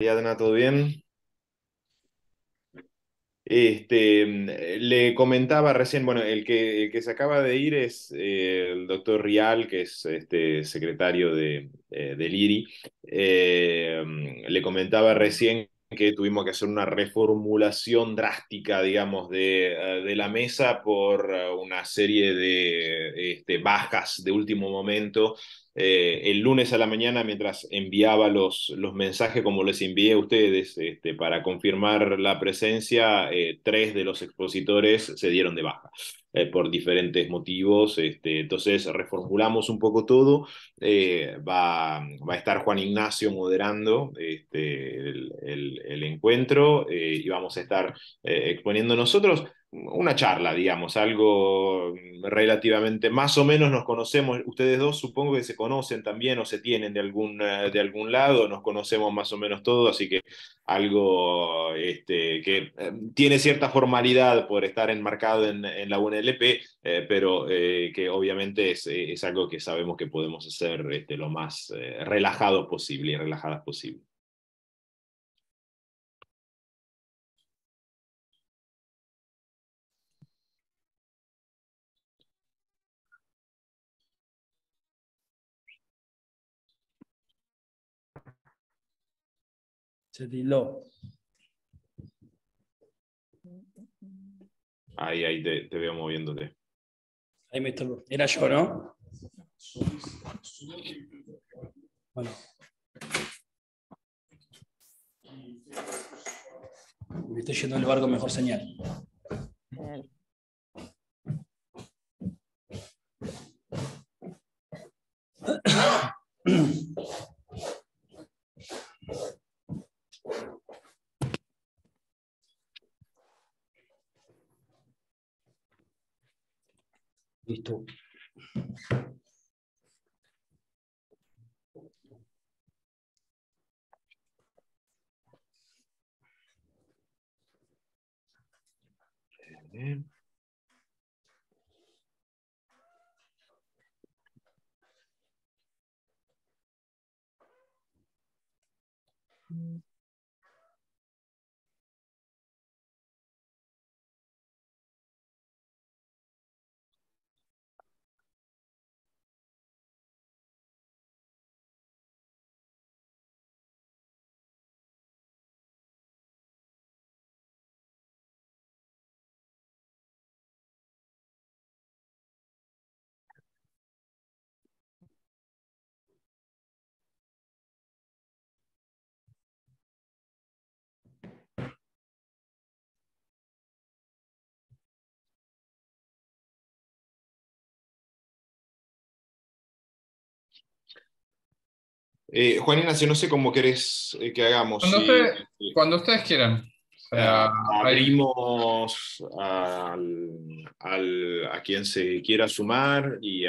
Adriana, ¿todo bien? Le comentaba recién, bueno, el que se acaba de ir es el doctor Rial, que es secretario del IRI. Le comentaba recién que tuvimos que hacer una reformulación drástica, digamos, de la mesa por una serie de bajas de último momento. El lunes a la mañana, mientras enviaba los mensajes como les envié a ustedes para confirmar la presencia, tres de los expositores se dieron de baja por diferentes motivos. Entonces reformulamos un poco todo. Va a estar Juan Ignacio moderando el encuentro, y vamos a estar exponiendo nosotros una charla, digamos, algo relativamente, más o menos nos conocemos, ustedes dos supongo que se conocen también o se tienen de algún lado, nos conocemos más o menos todos, así que algo que tiene cierta formalidad por estar enmarcado en la UNLP, pero que obviamente es algo que sabemos que podemos hacer lo más relajado posible y relajadas posible. Se tildó. Ahí te veo moviéndote. Ahí me estoy. Era yo, ¿no? Bueno. Me estoy yendo en el barco mejor señal. Listo. Eh, Juan Ignacio, no sé cómo querés que hagamos. Cuando Si usted- Cuando ustedes quieran. O sea, hay, abrimos a quien se quiera sumar y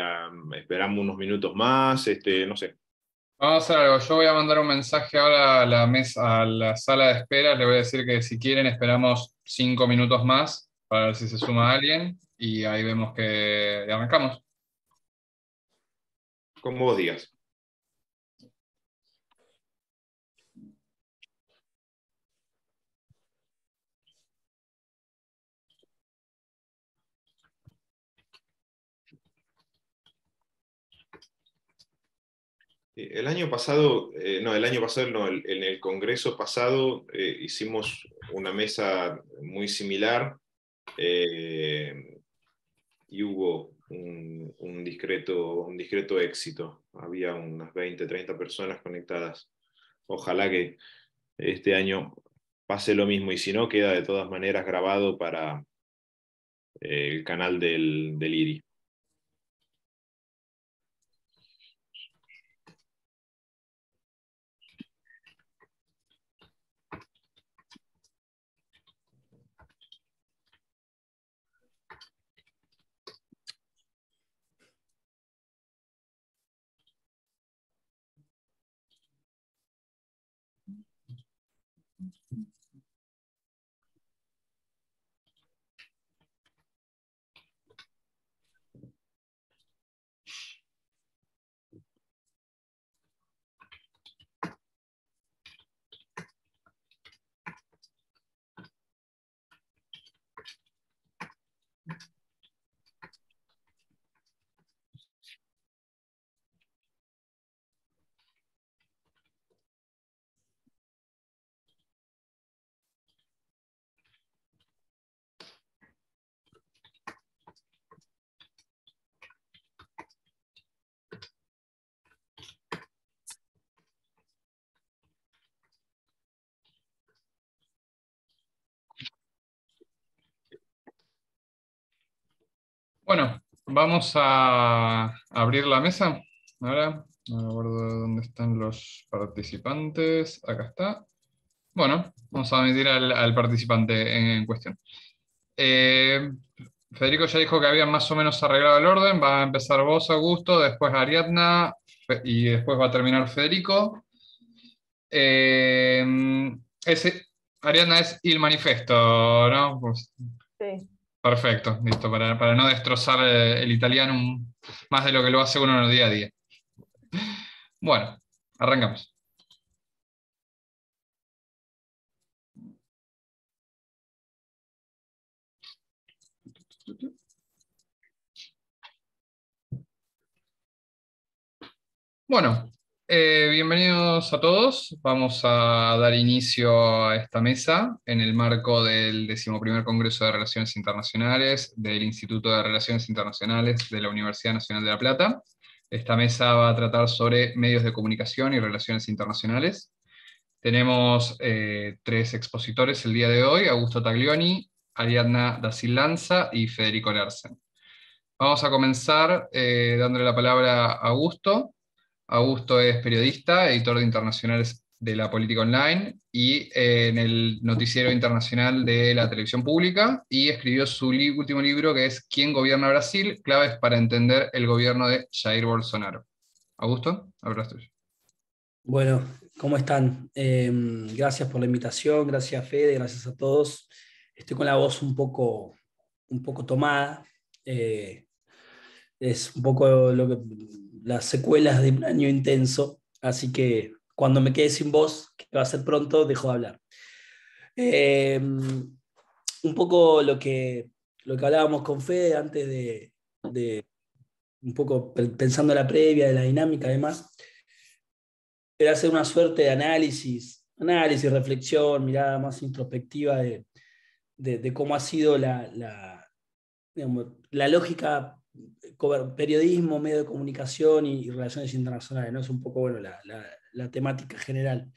esperamos unos minutos más, no sé. vamos a hacer algo. Yo voy a mandar un mensaje ahora a la mesa, a la sala de espera. Le voy a decir que si quieren esperamos 5 minutos más para ver si se suma alguien y ahí vemos que arrancamos. Como vos digas. El año pasado, no, el año pasado no, en el congreso pasado hicimos una mesa muy similar, eh, y hubo un discreto éxito. Había unas 20 30 personas conectadas. Ojalá que este año pase lo mismo, y si no, queda de todas maneras grabado para el canal del IRI. Vamos a abrir la mesa. Ahora, no me acuerdo dónde están los participantes. Acá está. Bueno, vamos a admitir al participante en cuestión. Eh, Federico ya dijo que habían más o menos arreglado el orden. Va a empezar vos, Augusto, después Ariadna, y después va a terminar Federico. Eh, ese, Ariadna es il manifesto, ¿no? Pues, Sí. perfecto, listo, para no destrozar el italiano más de lo que lo hace uno en el día a día. Bueno, arrancamos. Bueno, bienvenidos a todos. Vamos a dar inicio a esta mesa en el marco del 11º Congreso de Relaciones Internacionales del Instituto de Relaciones Internacionales de la Universidad Nacional de La Plata. Esta mesa va a tratar sobre medios de comunicación y relaciones internacionales. Tenemos 3 expositores el día de hoy: Augusto Taglioni, Ariadna da Sillanza y Federico Lersen. Vamos a comenzar dándole la palabra a Augusto. Augusto es periodista, editor de internacionales de la Política Online y en el noticiero internacional de la televisión pública, y escribió su último libro, que es ¿Quién gobierna Brasil? Claves para entender el gobierno de Jair Bolsonaro. Augusto, hablas tuyo. Bueno, ¿cómo están? Gracias por la invitación, gracias Fede, gracias a todos. Estoy con la voz un poco tomada. Es un poco las secuelas de un año intenso, así que cuando me quede sin voz, que va a ser pronto, dejo de hablar. Un poco lo que hablábamos con Fede antes de un poco pensando en la previa, de la dinámica además, era hacer una suerte de análisis, reflexión, mirada más introspectiva de cómo ha sido digamos, la lógica periodismo, medio de comunicación y relaciones internacionales, ¿no? Es un poco bueno, la temática general.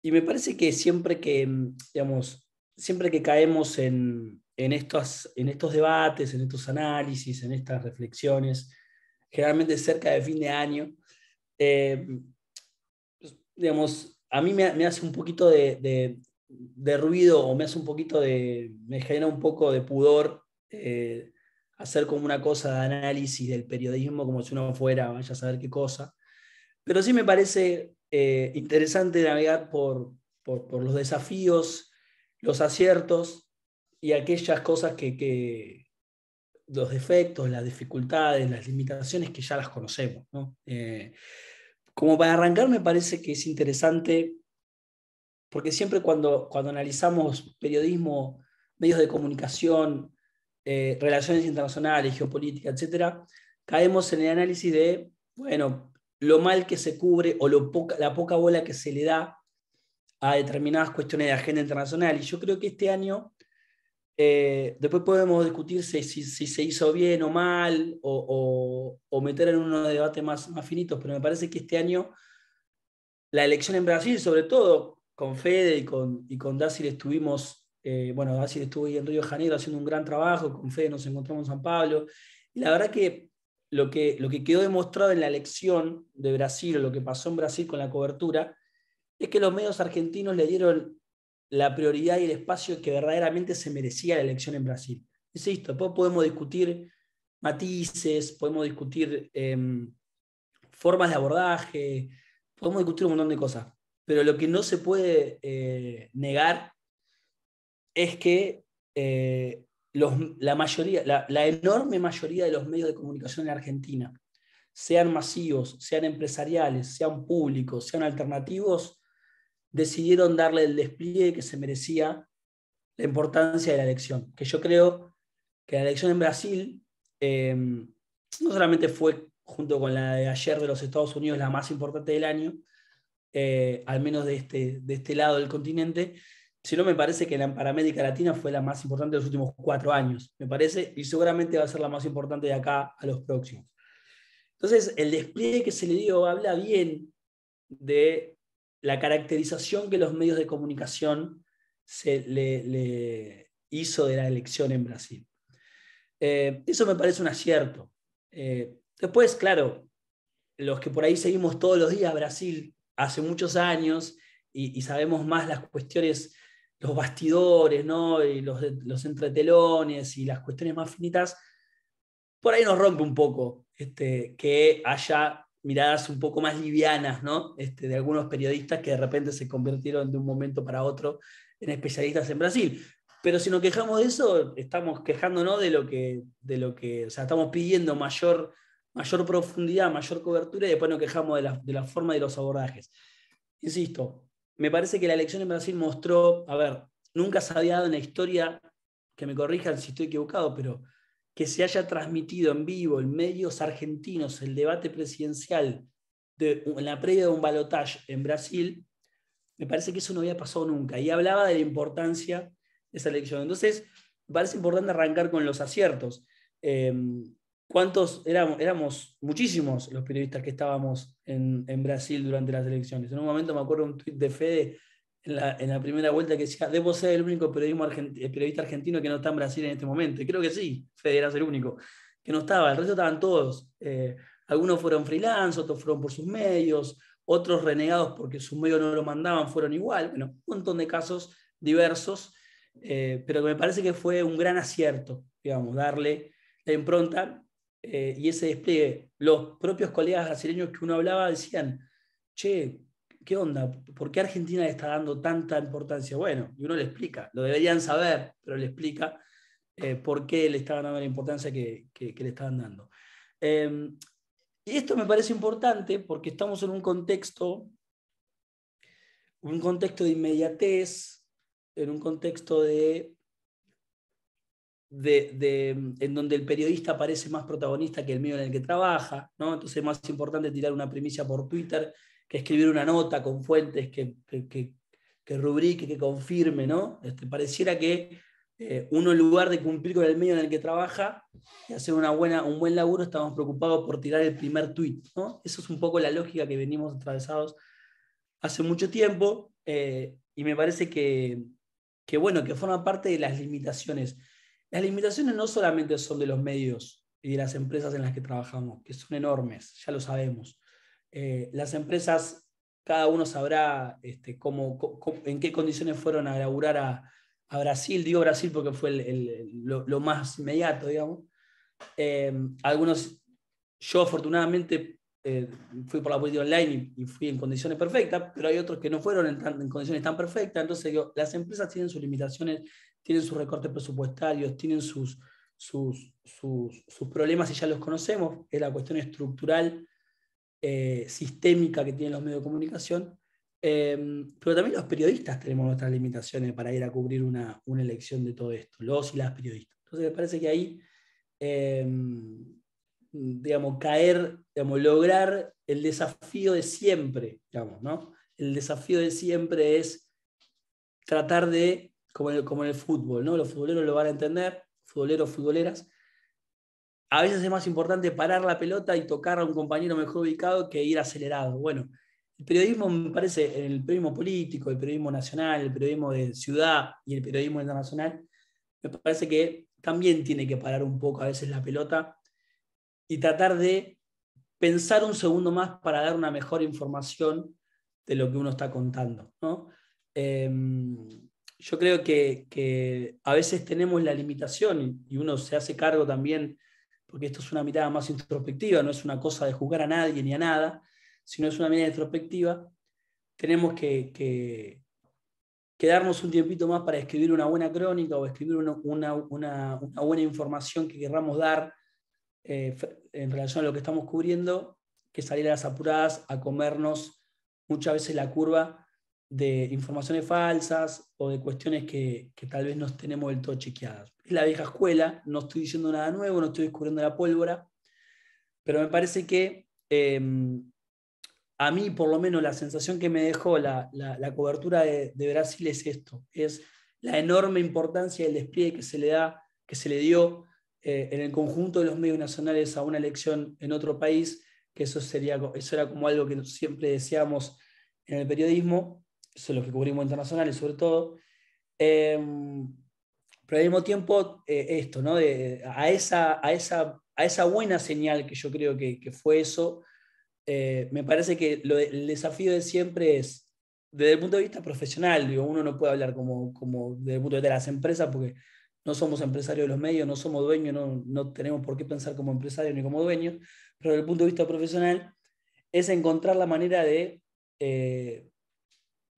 Y me parece que digamos, siempre que caemos en estos debates, en estos análisis, en estas reflexiones, generalmente cerca de fin de año, eh, digamos, a mí me hace un poquito de ruido, o me hace un poquito me genera un poco de pudor hacer como una cosa de análisis del periodismo, como si uno fuera, vaya a saber qué cosa. Pero sí me parece interesante navegar por los desafíos, los aciertos y aquellas cosas los defectos, las dificultades, las limitaciones que ya las conocemos, ¿no? Como para arrancar, me parece que es interesante, porque siempre cuando analizamos periodismo, medios de comunicación, relaciones internacionales, geopolítica, etcétera, caemos en el análisis de, bueno, lo mal que se cubre o la poca bola que se le da a determinadas cuestiones de agenda internacional. Y yo creo que este año, después podemos discutir si se hizo bien o mal, o meter en unos debates más finitos, pero me parece que este año la elección en Brasil, sobre todo con Fede y con Dácil estuvimos, bueno, Dácil estuvo ahí en Río de Janeiro haciendo un gran trabajo, con Fede nos encontramos en San Pablo, y la verdad que lo que quedó demostrado en la elección de Brasil, o lo que pasó en Brasil con la cobertura, es que los medios argentinos le dieron la prioridad y el espacio que verdaderamente se merecía la elección en Brasil. Insisto, después podemos discutir matices, podemos discutir formas de abordaje, podemos discutir un montón de cosas, pero lo que no se puede negar es que la enorme mayoría de los medios de comunicación en Argentina, sean masivos, sean empresariales, sean públicos, sean alternativos, decidieron darle el despliegue que se merecía la importancia de la elección. Que yo creo que la elección en Brasil no solamente fue, junto con la de ayer de los Estados Unidos, la más importante del año, al menos de este lado del continente, sino me parece que para América Latina fue la más importante de los últimos 4 años, me parece, y seguramente va a ser la más importante de acá a los próximos. Entonces, el despliegue que se le dio habla bien de la caracterización que los medios de comunicación le hizo de la elección en Brasil. Eso me parece un acierto. Después, claro, los que por ahí seguimos todos los días Brasil hace muchos años y sabemos más las cuestiones, los bastidores, ¿no? Y los entretelones y las cuestiones más finitas, por ahí nos rompe un poco que haya miradas un poco más livianas, ¿no? De algunos periodistas que de repente se convirtieron de un momento para otro en especialistas en Brasil. Pero si nos quejamos de eso, estamos quejándonos o sea, estamos pidiendo mayor profundidad, mayor cobertura y después nos quejamos de la forma de los abordajes. Insisto, me parece que la elección en Brasil mostró, a ver, nunca se había dado en la historia, que me corrijan si estoy equivocado, pero que se haya transmitido en vivo en medios argentinos el debate presidencial en la previa de un balotaje en Brasil, me parece que eso no había pasado nunca. Y hablaba de la importancia de esa elección. Entonces, me parece importante arrancar con los aciertos. ¿Cuántos éramos muchísimos los periodistas que estábamos en Brasil durante las elecciones? En un momento me acuerdo un tuit de Fede en la primera vuelta que decía, debo ser el único periodista argentino que no está en Brasil en este momento. Y creo que sí, Fede era el único que no estaba. El resto estaban todos. Algunos fueron freelance, otros fueron por sus medios, otros renegados porque sus medios no lo mandaban, fueron igual. Bueno, un montón de casos diversos, pero me parece que fue un gran acierto, digamos, darle la impronta y ese despliegue. Los propios colegas brasileños que uno hablaba decían, che, ¿qué onda? ¿Por qué Argentina le está dando tanta importancia? Bueno, y uno le explica, lo deberían saber, pero le explica por qué le estaban dando la importancia que le estaban dando. Y esto me parece importante porque estamos en un contexto de inmediatez, en un contexto en donde el periodista parece más protagonista que el medio en el que trabaja, ¿no? Entonces es más importante tirar una primicia por Twitter que escribir una nota con fuentes que rubrique, que confirme, ¿no? Pareciera que uno, en lugar de cumplir con el medio en el que trabaja y hacer un buen laburo, estamos preocupados por tirar el primer tweet, ¿no? Eso es un poco la lógica que venimos atravesados hace mucho tiempo y me parece bueno, que forma parte de las limitaciones. Las limitaciones no solamente son de los medios y de las empresas en las que trabajamos, que son enormes, ya lo sabemos. Las empresas, cada uno sabrá en qué condiciones fueron a laburar a Brasil. Digo Brasil porque fue lo más inmediato, digamos. Yo afortunadamente fui por la política online y fui en condiciones perfectas, pero hay otros que no fueron en condiciones tan perfectas. Entonces, digo, las empresas tienen sus limitaciones, tienen sus recortes presupuestarios, tienen sus problemas y ya los conocemos, es la cuestión estructural, sistémica que tienen los medios de comunicación. Pero también los periodistas tenemos nuestras limitaciones para ir a cubrir una elección de todo esto, los y las periodistas. Entonces, me parece que ahí digamos, lograr el desafío de siempre, digamos, ¿no? El desafío de siempre es tratar de, como en el fútbol, ¿no? Los futboleros lo van a entender, futboleros, futboleras. A veces es más importante parar la pelota y tocar a un compañero mejor ubicado que ir acelerado. Bueno, el periodismo me parece, el periodismo político, el periodismo nacional, el periodismo de ciudad y el periodismo internacional, me parece que también tiene que parar un poco a veces la pelota y tratar de pensar un segundo más para dar una mejor información de lo que uno está contando, ¿no? Yo creo que a veces tenemos la limitación y uno se hace cargo también, porque esto es una mirada más introspectiva, no es una cosa de juzgar a nadie ni a nada, sino es una mirada introspectiva. Tenemos que darnos un tiempito más para escribir una buena crónica o escribir una buena información que querramos dar en relación a lo que estamos cubriendo, que salir a las apuradas a comernos muchas veces la curva de informaciones falsas o de cuestiones que tal vez no tenemos del todo chequeadas. Es la vieja escuela, no estoy diciendo nada nuevo, no estoy descubriendo la pólvora, pero me parece que a mí, por lo menos, la sensación que me dejó la cobertura de Brasil es esto, es la enorme importancia del despliegue que se le dio en el conjunto de los medios nacionales a una elección en otro país, que eso era como algo que siempre deseamos en el periodismo, eso es lo que cubrimos internacionales sobre todo, pero pero al mismo tiempo esto, ¿no? A esa buena señal que yo creo que fue eso, me parece que el desafío de siempre es, desde el punto de vista profesional, digo, uno no puede hablar como desde el punto de vista de las empresas, porque no somos empresarios de los medios, no somos dueños, no tenemos por qué pensar como empresarios ni como dueños, pero desde el punto de vista profesional es encontrar la manera de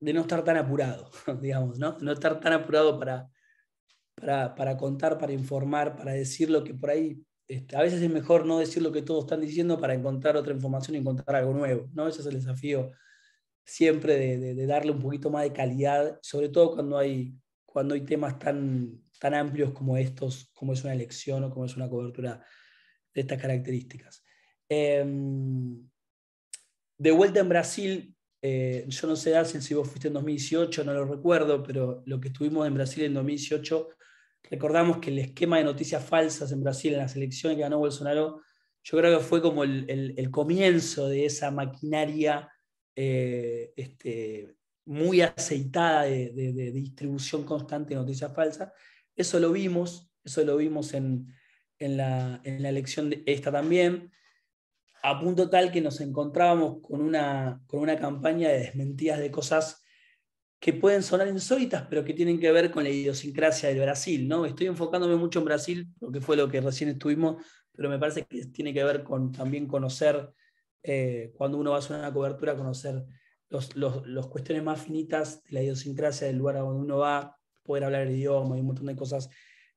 no estar tan apurado, digamos, ¿no? No estar tan apurado para contar, para informar, para decir lo que por ahí, a veces es mejor no decir lo que todos están diciendo para encontrar otra información y encontrar algo nuevo, ¿no? Ese es el desafío siempre de darle un poquito más de calidad, sobre todo cuando hay temas tan amplios como estos, como es una elección o como es una cobertura de estas características. De vuelta en Brasil, yo no sé, Darcy, si vos fuiste en 2018, no lo recuerdo, pero lo que estuvimos en Brasil en 2018, recordamos que el esquema de noticias falsas en Brasil, en las elecciones que ganó Bolsonaro, yo creo que fue como el comienzo de esa maquinaria muy aceitada de distribución constante de noticias falsas. Eso lo vimos en la elección esta también, a punto tal que nos encontrábamos con una campaña de desmentidas de cosas que pueden sonar insólitas, pero que tienen que ver con la idiosincrasia del Brasil, ¿no? Estoy enfocándome mucho en Brasil, porque fue lo que recién estuvimos, pero me parece que tiene que ver con también conocer, cuando uno va a hacer una cobertura, conocer los cuestiones más finitas de la idiosincrasia del lugar a donde uno va, poder hablar el idioma y un montón de cosas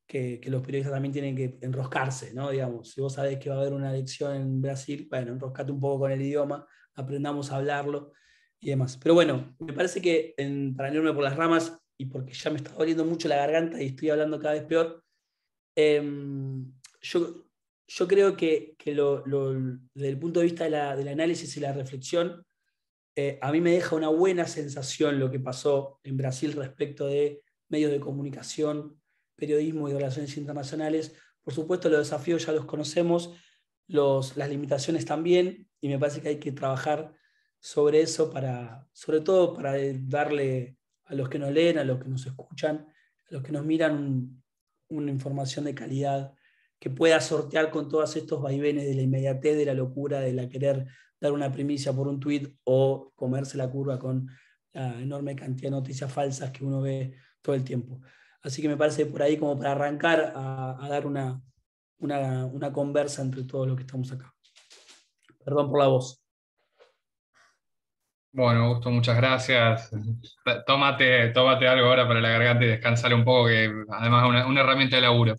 que los periodistas también tienen que enroscarse, ¿no? Digamos, si vos sabés que va a haber una elección en Brasil, bueno, enroscate un poco con el idioma, aprendamos a hablarlo y demás. Pero bueno, me parece que para no irme por las ramas y porque ya me está doliendo mucho la garganta y estoy hablando cada vez peor, eh, yo creo que desde el punto de vista del análisis y la reflexión, a mí me deja una buena sensación lo que pasó en Brasil respecto de medios de comunicación, periodismo y relaciones internacionales. Por supuesto, los desafíos ya los conocemos, las limitaciones también, y me parece que hay que trabajar sobre eso sobre todo para darle a los que nos leen, a los que nos escuchan, a los que nos miran una información de calidad que pueda sortear con todos estos vaivenes de la inmediatez, de la locura, de la querer dar una primicia por un tuit o comerse la curva con la enorme cantidad de noticias falsas que uno ve todo el tiempo. Así que me parece por ahí como para arrancar a dar una conversa entre todos los que estamos acá. Perdón por la voz. Bueno, Augusto, muchas gracias. Tómate algo ahora para la garganta y descansale un poco, que además es una herramienta de laburo.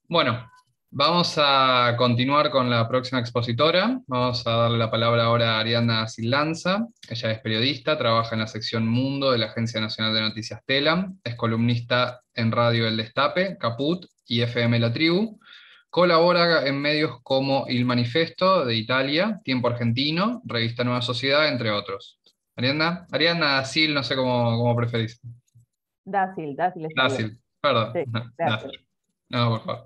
Bueno, vamos a continuar con la próxima expositora. Vamos a darle la palabra ahora a Ariadna Silanza. Ella es periodista, trabaja en la sección Mundo de la Agencia Nacional de Noticias Telam, es columnista en Radio El Destape, Caput y FM La Tribu. Colabora en medios como Il Manifesto de Italia, Tiempo Argentino, Revista Nueva Sociedad, entre otros. Ariadna Sil, no sé cómo preferís. Dácil está bien. Perdón. Sí, gracias. No, por favor.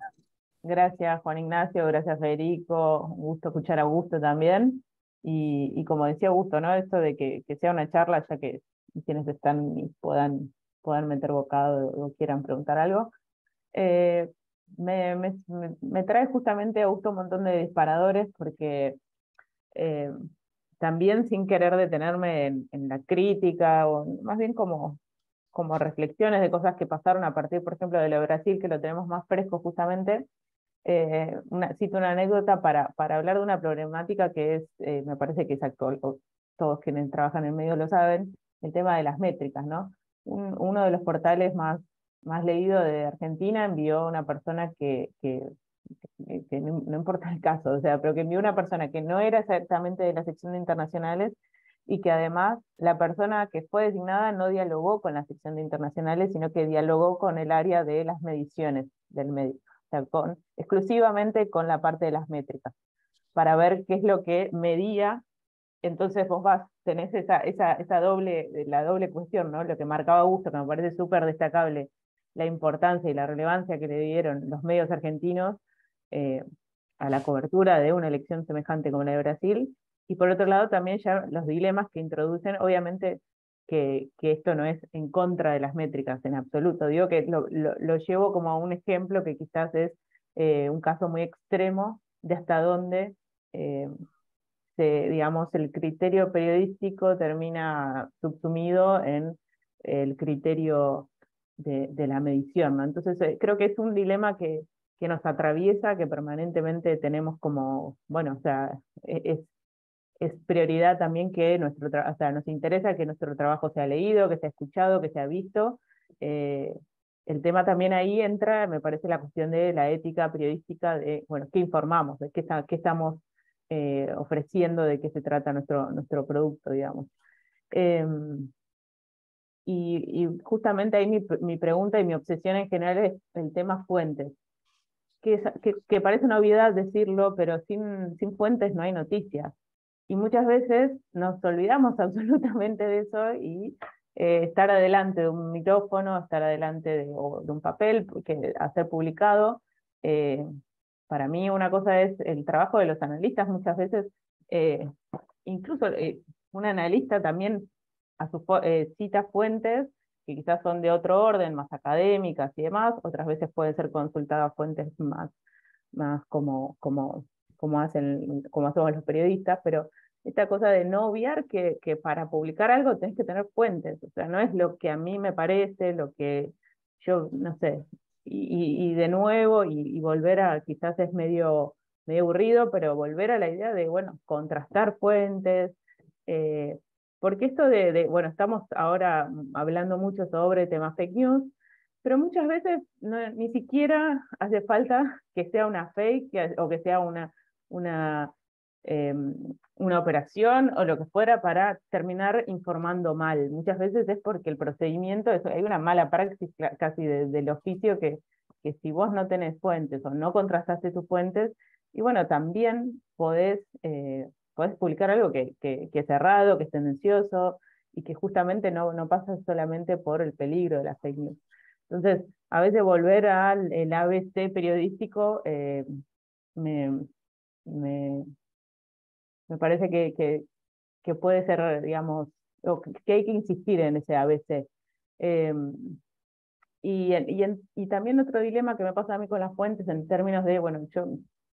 Gracias Juan Ignacio, gracias Federico, un gusto escuchar a Augusto también. Y como decía Augusto, ¿no? Esto de que sea una charla, ya que quienes están y puedan meter bocado o quieran preguntar algo. Eh, me trae justamente Augusto un montón de disparadores porque eh, también sin querer detenerme en la crítica, o más bien como reflexiones de cosas que pasaron a partir, por ejemplo, de lo de Brasil, que lo tenemos más fresco justamente. Cito una anécdota para hablar de una problemática que me parece que es actual, todos quienes trabajan en medio lo saben, el tema de las métricas, ¿no? Uno de los portales más leídos de Argentina envió a una persona que no importa el caso, o sea, pero que envió una persona que no era exactamente de la sección de internacionales y que además la persona que fue designada no dialogó con la sección de internacionales, sino que dialogó con el área de las mediciones del medio, o sea, exclusivamente con la parte de las métricas, para ver qué es lo que medía. Entonces vos tenés la doble cuestión, ¿no? Lo que marcaba Augusto, que me parece súper destacable, la importancia y la relevancia que le dieron los medios argentinos eh, a la cobertura de una elección semejante como la de Brasil, y por otro lado también ya los dilemas que introducen, obviamente que esto no es en contra de las métricas en absoluto. Digo que lo llevo como a un ejemplo que quizás es un caso muy extremo de hasta dónde digamos, el criterio periodístico termina subsumido en el criterio de la medición, ¿no? Entonces, creo que es un dilema que nos atraviesa, que permanentemente tenemos como, bueno, o sea, es prioridad también que o sea, nos interesa que nuestro trabajo sea leído, que sea escuchado, que sea visto. Eh, el tema también ahí entra, me parece, la cuestión de la ética periodística, de, bueno, qué informamos, de qué estamos ofreciendo, de qué se trata nuestro producto, digamos. Y justamente ahí mi pregunta y mi obsesión en general es el tema fuentes, que parece una obviedad decirlo, pero sin fuentes no hay noticias. Y muchas veces nos olvidamos absolutamente de eso y estar adelante de un micrófono, estar adelante o de un papel a ser publicado. eh, para mí una cosa es el trabajo de los analistas, muchas veces, eh, incluso un analista también cita fuentes que quizás son de otro orden, más académicas y demás, otras veces pueden ser consultadas fuentes más como hacemos los periodistas, pero esta cosa de no obviar que para publicar algo tenés que tener fuentes, o sea, no es lo que a mí me parece, lo que yo, no sé, y de nuevo, y volver a, quizás es medio aburrido, pero volver a la idea de, bueno, contrastar fuentes, eh, porque esto bueno, estamos ahora hablando mucho sobre temas fake news, pero muchas veces ni siquiera hace falta que sea una fake o que sea una, eh, una operación o lo que fuera para terminar informando mal. Muchas veces es porque el procedimiento, hay una mala praxis casi del oficio que si vos no tenés fuentes o no contrastaste tus fuentes, y bueno, también podés publicar algo que es errado, que es tendencioso y que justamente no pasa solamente por el peligro de la fake news. Entonces, a veces volver al el ABC periodístico me, me, me parece que puede ser, digamos, o que hay que insistir en ese ABC. Eh, y también otro dilema que me pasa a mí con las fuentes en términos de, bueno, yo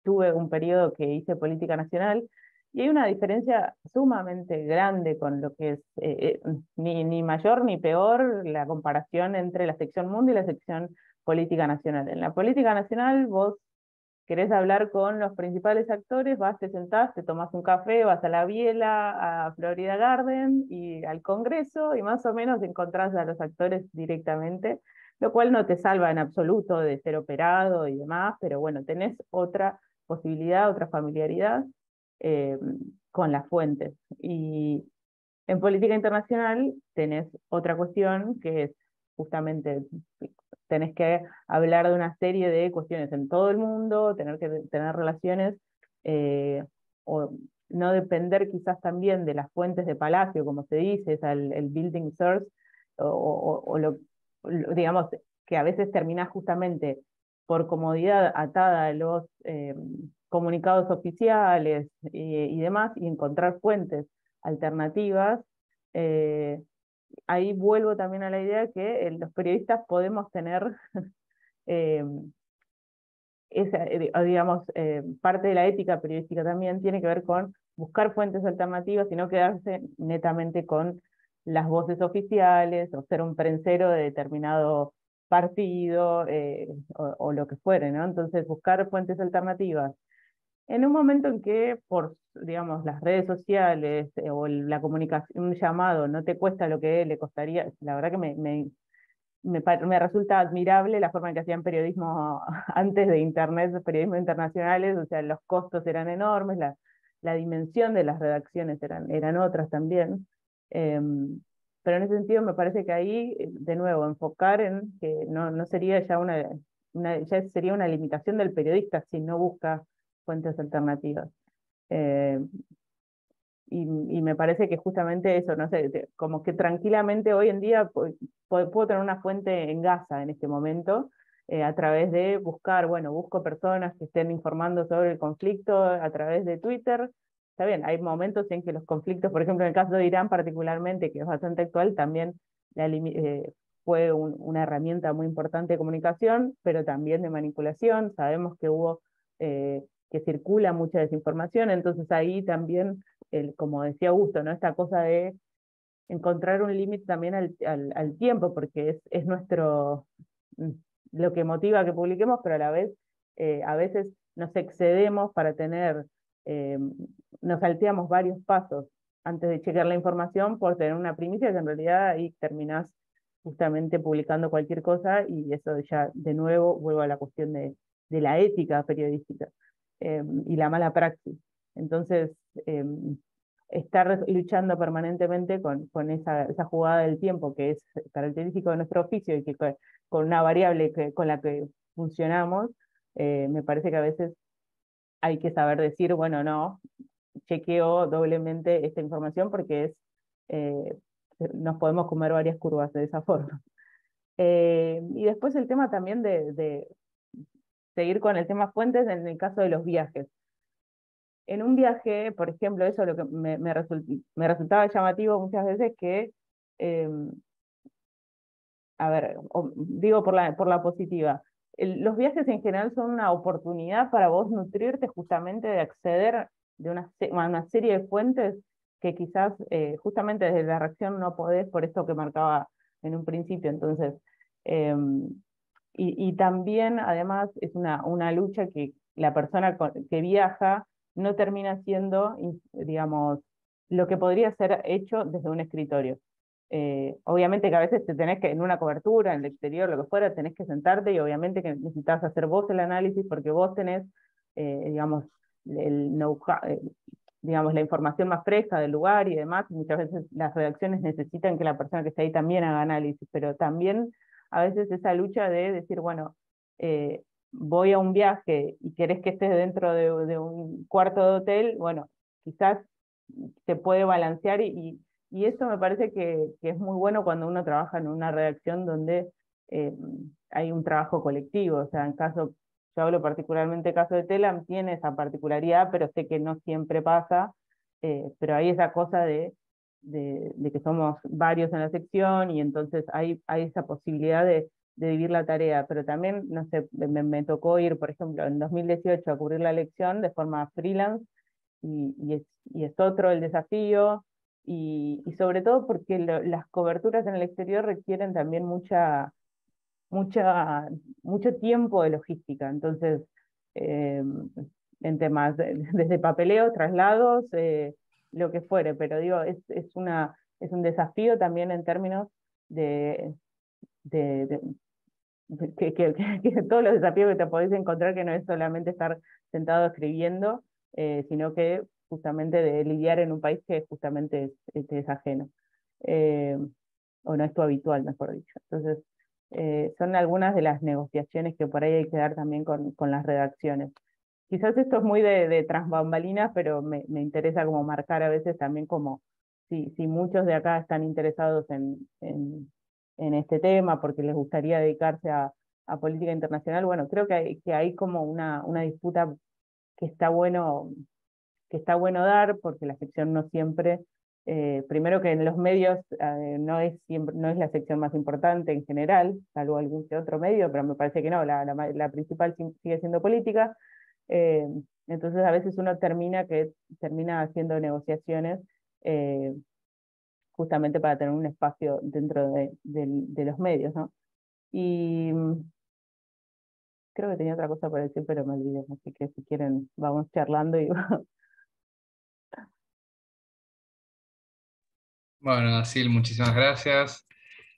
tuve un periodo que hice política nacional y hay una diferencia sumamente grande con lo que es ni mayor ni peor la comparación entre la sección mundo y la sección política nacional. En la política nacional vos querés hablar con los principales actores, vas, te sentás, te tomás un café, vas a la Biela, a Florida Garden y al Congreso y más o menos encontrás a los actores directamente, lo cual no te salva en absoluto de ser operado y demás, pero bueno, tenés otra posibilidad, otra familiaridad eh, con las fuentes. Y en política internacional tenés otra cuestión que es justamente tenés que hablar de una serie de cuestiones en todo el mundo, tener que tener relaciones, o no depender quizás también de las fuentes de Palacio, como se dice, es el building source, digamos, que a veces termina justamente por comodidad atada a los comunicados oficiales y demás, y encontrar fuentes alternativas. eh, Ahí vuelvo también a la idea que los periodistas podemos tener eh, digamos, parte de la ética periodística también tiene que ver con buscar fuentes alternativas y no quedarse netamente con las voces oficiales o ser un prensero de determinado partido o lo que fuere, ¿no? Entonces, buscar fuentes alternativas en un momento en que por, digamos, las redes sociales o la comunicación, un llamado no te cuesta lo que le costaría, la verdad que me resulta admirable la forma en que hacían periodismo antes de Internet, periodismo internacionales, o sea, los costos eran enormes, la dimensión de las redacciones eran otras también. Pero en ese sentido me parece que ahí, de nuevo, enfocar en que no sería ya ya sería una limitación del periodista si no busca fuentes alternativas. Eh, y me parece que justamente eso, no sé, como que tranquilamente hoy en día puedo tener una fuente en Gaza en este momento, a través de buscar, bueno, busco personas que estén informando sobre el conflicto a través de Twitter, está bien, hay momentos en que los conflictos, por ejemplo, en el caso de Irán particularmente, que es bastante actual, también fue una herramienta muy importante de comunicación, pero también de manipulación. Sabemos que que circula mucha desinformación, entonces ahí también, como decía Augusto, ¿no? Esta cosa de encontrar un límite también al tiempo, porque es lo que motiva que publiquemos, pero a la vez, a veces nos excedemos para eh, nos salteamos varios pasos antes de chequear la información por tener una primicia que en realidad ahí terminás justamente publicando cualquier cosa, y eso ya de nuevo vuelvo a la cuestión de la ética periodística y la mala praxis. Entonces, estar luchando permanentemente con esa jugada del tiempo que es característico de nuestro oficio y que con una variable con la que funcionamos, me parece que a veces hay que saber decir, bueno, no, chequeo doblemente esta información porque eh, nos podemos comer varias curvas de esa forma. Y después el tema también de seguir con el tema fuentes en el caso de los viajes. En un viaje, por ejemplo, eso es lo que me resultaba llamativo muchas veces que, eh, a ver, digo por la positiva, los viajes en general son una oportunidad para vos nutrirte justamente de acceder de a una serie de fuentes que quizás justamente desde la reacción no podés, por esto que marcaba en un principio. Entonces, eh, y también, además, es una lucha que la persona que viaja no termina siendo, digamos, lo que podría ser hecho desde un escritorio. Obviamente que a veces te tenés que, en una cobertura, en el exterior, lo que fuera, tenés que sentarte y obviamente que necesitas hacer vos el análisis porque vos tenés, digamos, el know-how, digamos, la información más fresca del lugar y demás. Muchas veces las redacciones necesitan que la persona que está ahí también haga análisis, pero también a veces esa lucha de decir, bueno, voy a un viaje y querés que estés dentro de un cuarto de hotel, bueno, quizás se puede balancear y eso me parece que es muy bueno cuando uno trabaja en una redacción donde eh, hay un trabajo colectivo. O sea, yo hablo particularmente del caso de Telam, tiene esa particularidad, pero sé que no siempre pasa, pero hay esa cosa de que somos varios en la sección y entonces hay esa posibilidad de vivir la tarea, pero también, no sé, me tocó ir, por ejemplo, en 2018 a cubrir la elección de forma freelance y es otro el desafío y sobre todo porque las coberturas en el exterior requieren también mucho tiempo de logística, entonces, eh, en temas desde papeleo, traslados, lo que fuere, pero digo, es un desafío también en términos de, de, de- que todos los desafíos que te podés encontrar, que no es solamente estar sentado escribiendo, sino que justamente de lidiar en un país que justamente te es ajeno, eh, o no es tu habitual, mejor dicho. Entonces, son algunas de las negociaciones que por ahí hay que dar también con las redacciones. Quizás esto es muy de tras bambalinas, pero me interesa como marcar a veces también como si muchos de acá están interesados en este tema porque les gustaría dedicarse a política internacional, bueno, creo que hay como una disputa que está bueno, que está bueno dar, porque la sección no siempre, primero que en los medios no es la sección más importante en general, salvo algún que otro medio, pero me parece que no, la principal sigue siendo política. eh, entonces a veces uno termina haciendo negociaciones eh, justamente para tener un espacio dentro de los medios, ¿no? Y creo que tenía otra cosa para decir, pero me olvidé, así que si quieren vamos charlando y Bueno, Asil, muchísimas gracias.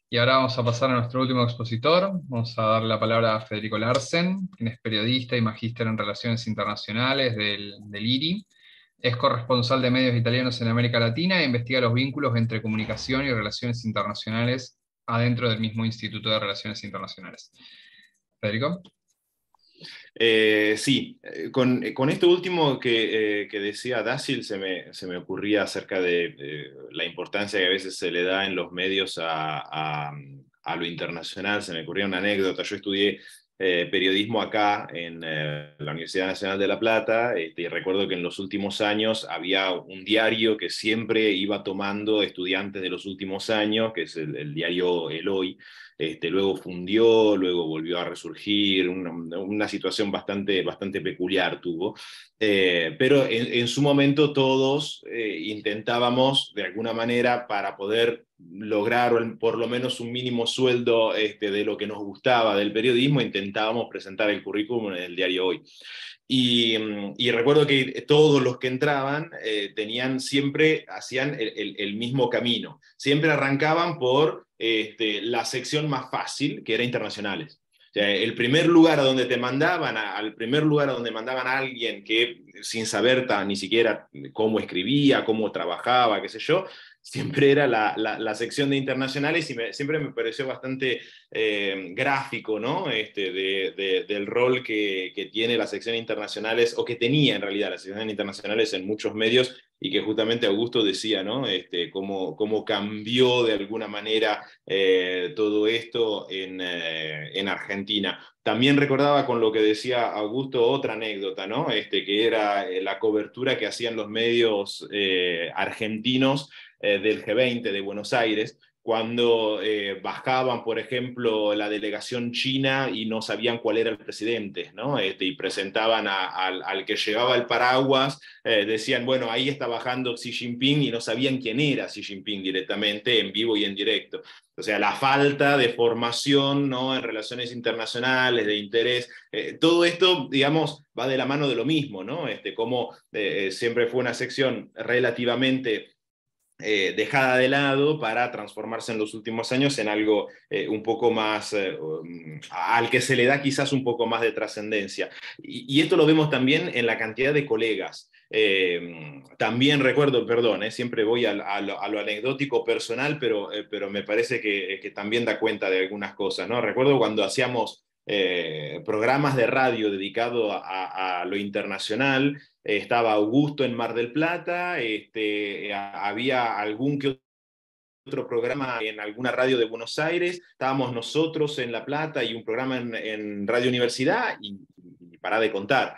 Y ahora vamos a pasar a nuestro último expositor. Vamos a dar la palabra a Federico Larsen, quien es periodista y magíster en Relaciones Internacionales del IRI. Es corresponsal de medios italianos en América Latina e investiga los vínculos entre comunicación y relaciones internacionales adentro del mismo Instituto de Relaciones Internacionales. Federico. Sí, con esto último que decía Dácil se me ocurría acerca de la importancia que a veces se le da en los medios a lo internacional. Se me ocurría una anécdota. Yo estudié periodismo acá en la Universidad Nacional de La Plata, y recuerdo que en los últimos años había un diario que siempre iba tomando estudiantes de los últimos años, que es el diario El Hoy. Luego fundió, luego volvió a resurgir, una situación bastante peculiar tuvo. Pero en su momento todos intentábamos de alguna manera para poder lograr por lo menos un mínimo sueldo de lo que nos gustaba del periodismo, intentábamos presentar el currículum en el diario Hoy. Y recuerdo que todos los que entraban hacían el mismo camino. Siempre arrancaban por la sección más fácil, que era internacionales. O sea, el primer lugar a donde te mandaban, al primer lugar a donde mandaban a alguien que sin saber ni siquiera cómo escribía, cómo trabajaba, qué sé yo, siempre era la sección de internacionales, y siempre me pareció bastante gráfico, ¿no? Del rol que tiene la sección de internacionales, o que tenía en realidad la sección de internacionales en muchos medios, y que justamente Augusto decía, ¿no? Cómo cambió de alguna manera todo esto en Argentina. También recordaba con lo que decía Augusto otra anécdota, ¿no? Que era la cobertura que hacían los medios argentinos del G20 de Buenos Aires, cuando bajaban, por ejemplo, la delegación china y no sabían cuál era el presidente, ¿no? Y presentaban al que llevaba el paraguas, decían, bueno, ahí está bajando Xi Jinping, y no sabían quién era Xi Jinping directamente, en vivo y en directo. O sea, la falta de formación, ¿no?, en relaciones internacionales, de interés, todo esto, digamos, va de la mano de lo mismo, ¿no? Como siempre fue una sección relativamente dejada de lado para transformarse en los últimos años en algo un poco más, al que se le da quizás un poco más de trascendencia. Y esto lo vemos también en la cantidad de colegas. También recuerdo, perdón, siempre voy a lo anecdótico personal, pero me parece que también da cuenta de algunas cosas, ¿no? Recuerdo cuando hacíamos programas de radio dedicados a lo internacional. Estaba Augusto en Mar del Plata, había algún que otro programa en alguna radio de Buenos Aires, estábamos nosotros en La Plata y un programa en Radio Universidad, y para de contar,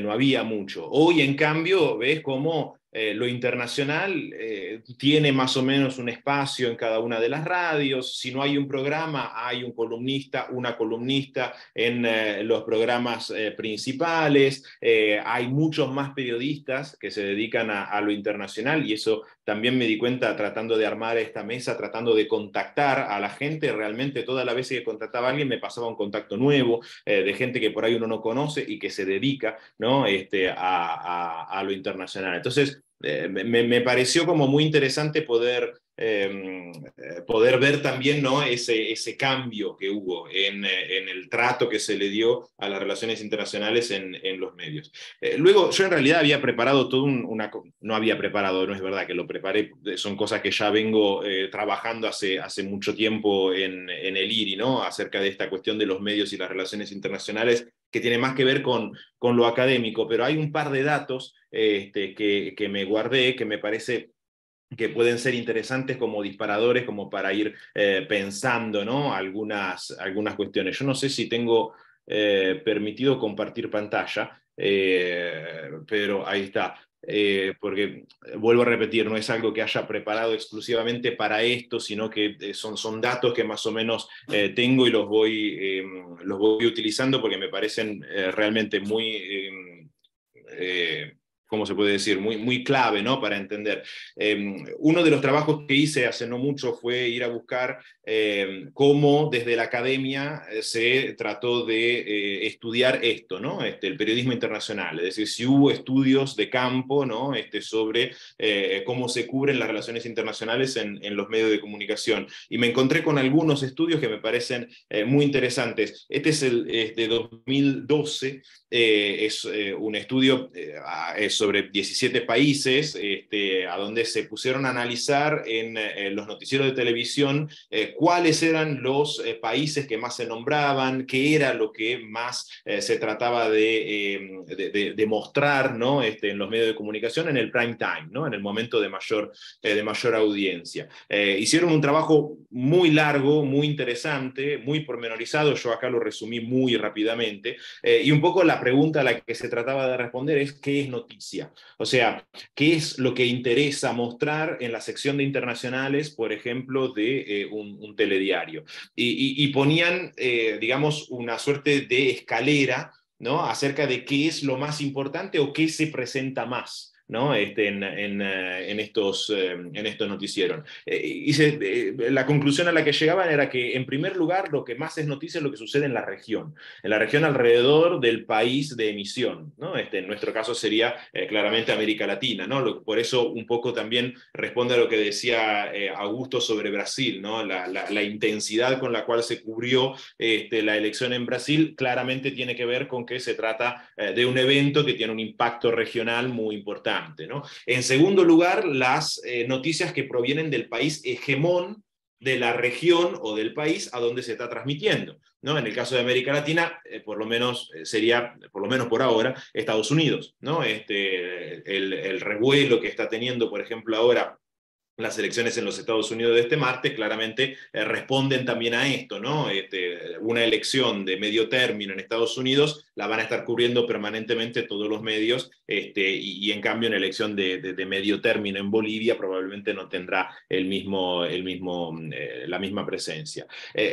no había mucho. Hoy, en cambio, ves cómo lo internacional tiene más o menos un espacio en cada una de las radios. Si no hay un programa, hay un columnista, una columnista en los programas principales. Hay muchos más periodistas que se dedican a lo internacional, y eso también me di cuenta tratando de armar esta mesa, tratando de contactar a la gente. Realmente todas las veces que contactaba a alguien me pasaba un contacto nuevo, de gente que por ahí uno no conoce y que se dedica, ¿no?, a lo internacional. Entonces, me pareció como muy interesante poder ver también, ¿no?, ese cambio que hubo en el trato que se le dio a las relaciones internacionales en los medios. Luego, yo en realidad había preparado no había preparado, no es verdad que lo preparé, son cosas que ya vengo trabajando hace mucho tiempo en el IRI, ¿no?, acerca de esta cuestión de los medios y las relaciones internacionales, que tiene más que ver con lo académico, pero hay un par de datos que me guardé, que me parece que pueden ser interesantes como disparadores, como para ir pensando, ¿no?, algunas cuestiones. Yo no sé si tengo permitido compartir pantalla, pero ahí está. Porque vuelvo a repetir, no es algo que haya preparado exclusivamente para esto, sino que son datos que más o menos tengo, y los voy utilizando porque me parecen realmente muy... ¿cómo se puede decir? Muy clave, ¿no?, para entender. Uno de los trabajos que hice hace no mucho fue ir a buscar cómo desde la academia se trató de estudiar esto, ¿no?, el periodismo internacional. Es decir, si hubo estudios de campo, ¿no?, sobre cómo se cubren las relaciones internacionales en los medios de comunicación. Y me encontré con algunos estudios que me parecen muy interesantes. Este es de 2012, es un estudio sobre 17 países, a donde se pusieron a analizar en los noticieros de televisión cuáles eran los países que más se nombraban, qué era lo que más se trataba de mostrar, ¿no? En los medios de comunicación en el prime time, ¿no? En el momento de mayor audiencia. Hicieron un trabajo muy largo, muy interesante, muy pormenorizado, yo acá lo resumí muy rápidamente, y un poco la pregunta a la que se trataba de responder es ¿qué es noticia? O sea, ¿qué es lo que interesa mostrar en la sección de internacionales, por ejemplo, de un telediario? Y ponían, digamos, una suerte de escalera, ¿no? Acerca de qué es lo más importante o qué se presenta más, ¿no? En estos noticieros. La conclusión a la que llegaban era que, en primer lugar, lo que más es noticia es lo que sucede en la región alrededor del país de emisión, ¿no? En nuestro caso sería claramente América Latina, ¿no? Por eso un poco también responde a lo que decía Augusto sobre Brasil, ¿no? La intensidad con la cual se cubrió la elección en Brasil claramente tiene que ver con que se trata de un evento que tiene un impacto regional muy importante, ¿no? En segundo lugar, las noticias que provienen del país hegemón de la región o del país a donde se está transmitiendo, ¿no? En el caso de América Latina, por lo menos sería, por lo menos por ahora, Estados Unidos, ¿no? El revuelo que está teniendo, por ejemplo, ahora las elecciones en los Estados Unidos de este martes claramente responden también a esto, ¿no? Una elección de medio término en Estados Unidos la van a estar cubriendo permanentemente todos los medios, y en cambio una elección de medio término en Bolivia probablemente no tendrá la misma presencia.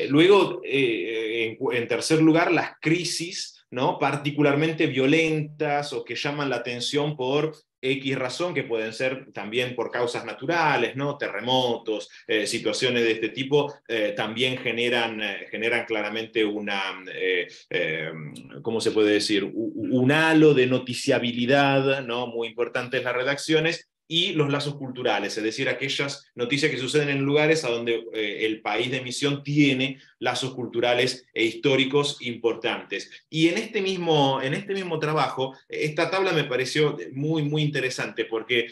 Luego, en tercer lugar, las crisis, ¿no? Particularmente violentas o que llaman la atención por X razón, que pueden ser también por causas naturales, ¿no? Terremotos, situaciones de este tipo, también generan claramente ¿cómo se puede decir? Un halo de noticiabilidad, ¿no? Muy importante en las redacciones, y los lazos culturales, es decir, aquellas noticias que suceden en lugares a donde el país de emisión tiene lazos culturales e históricos importantes. Y en este mismo trabajo, esta tabla me pareció muy, muy interesante porque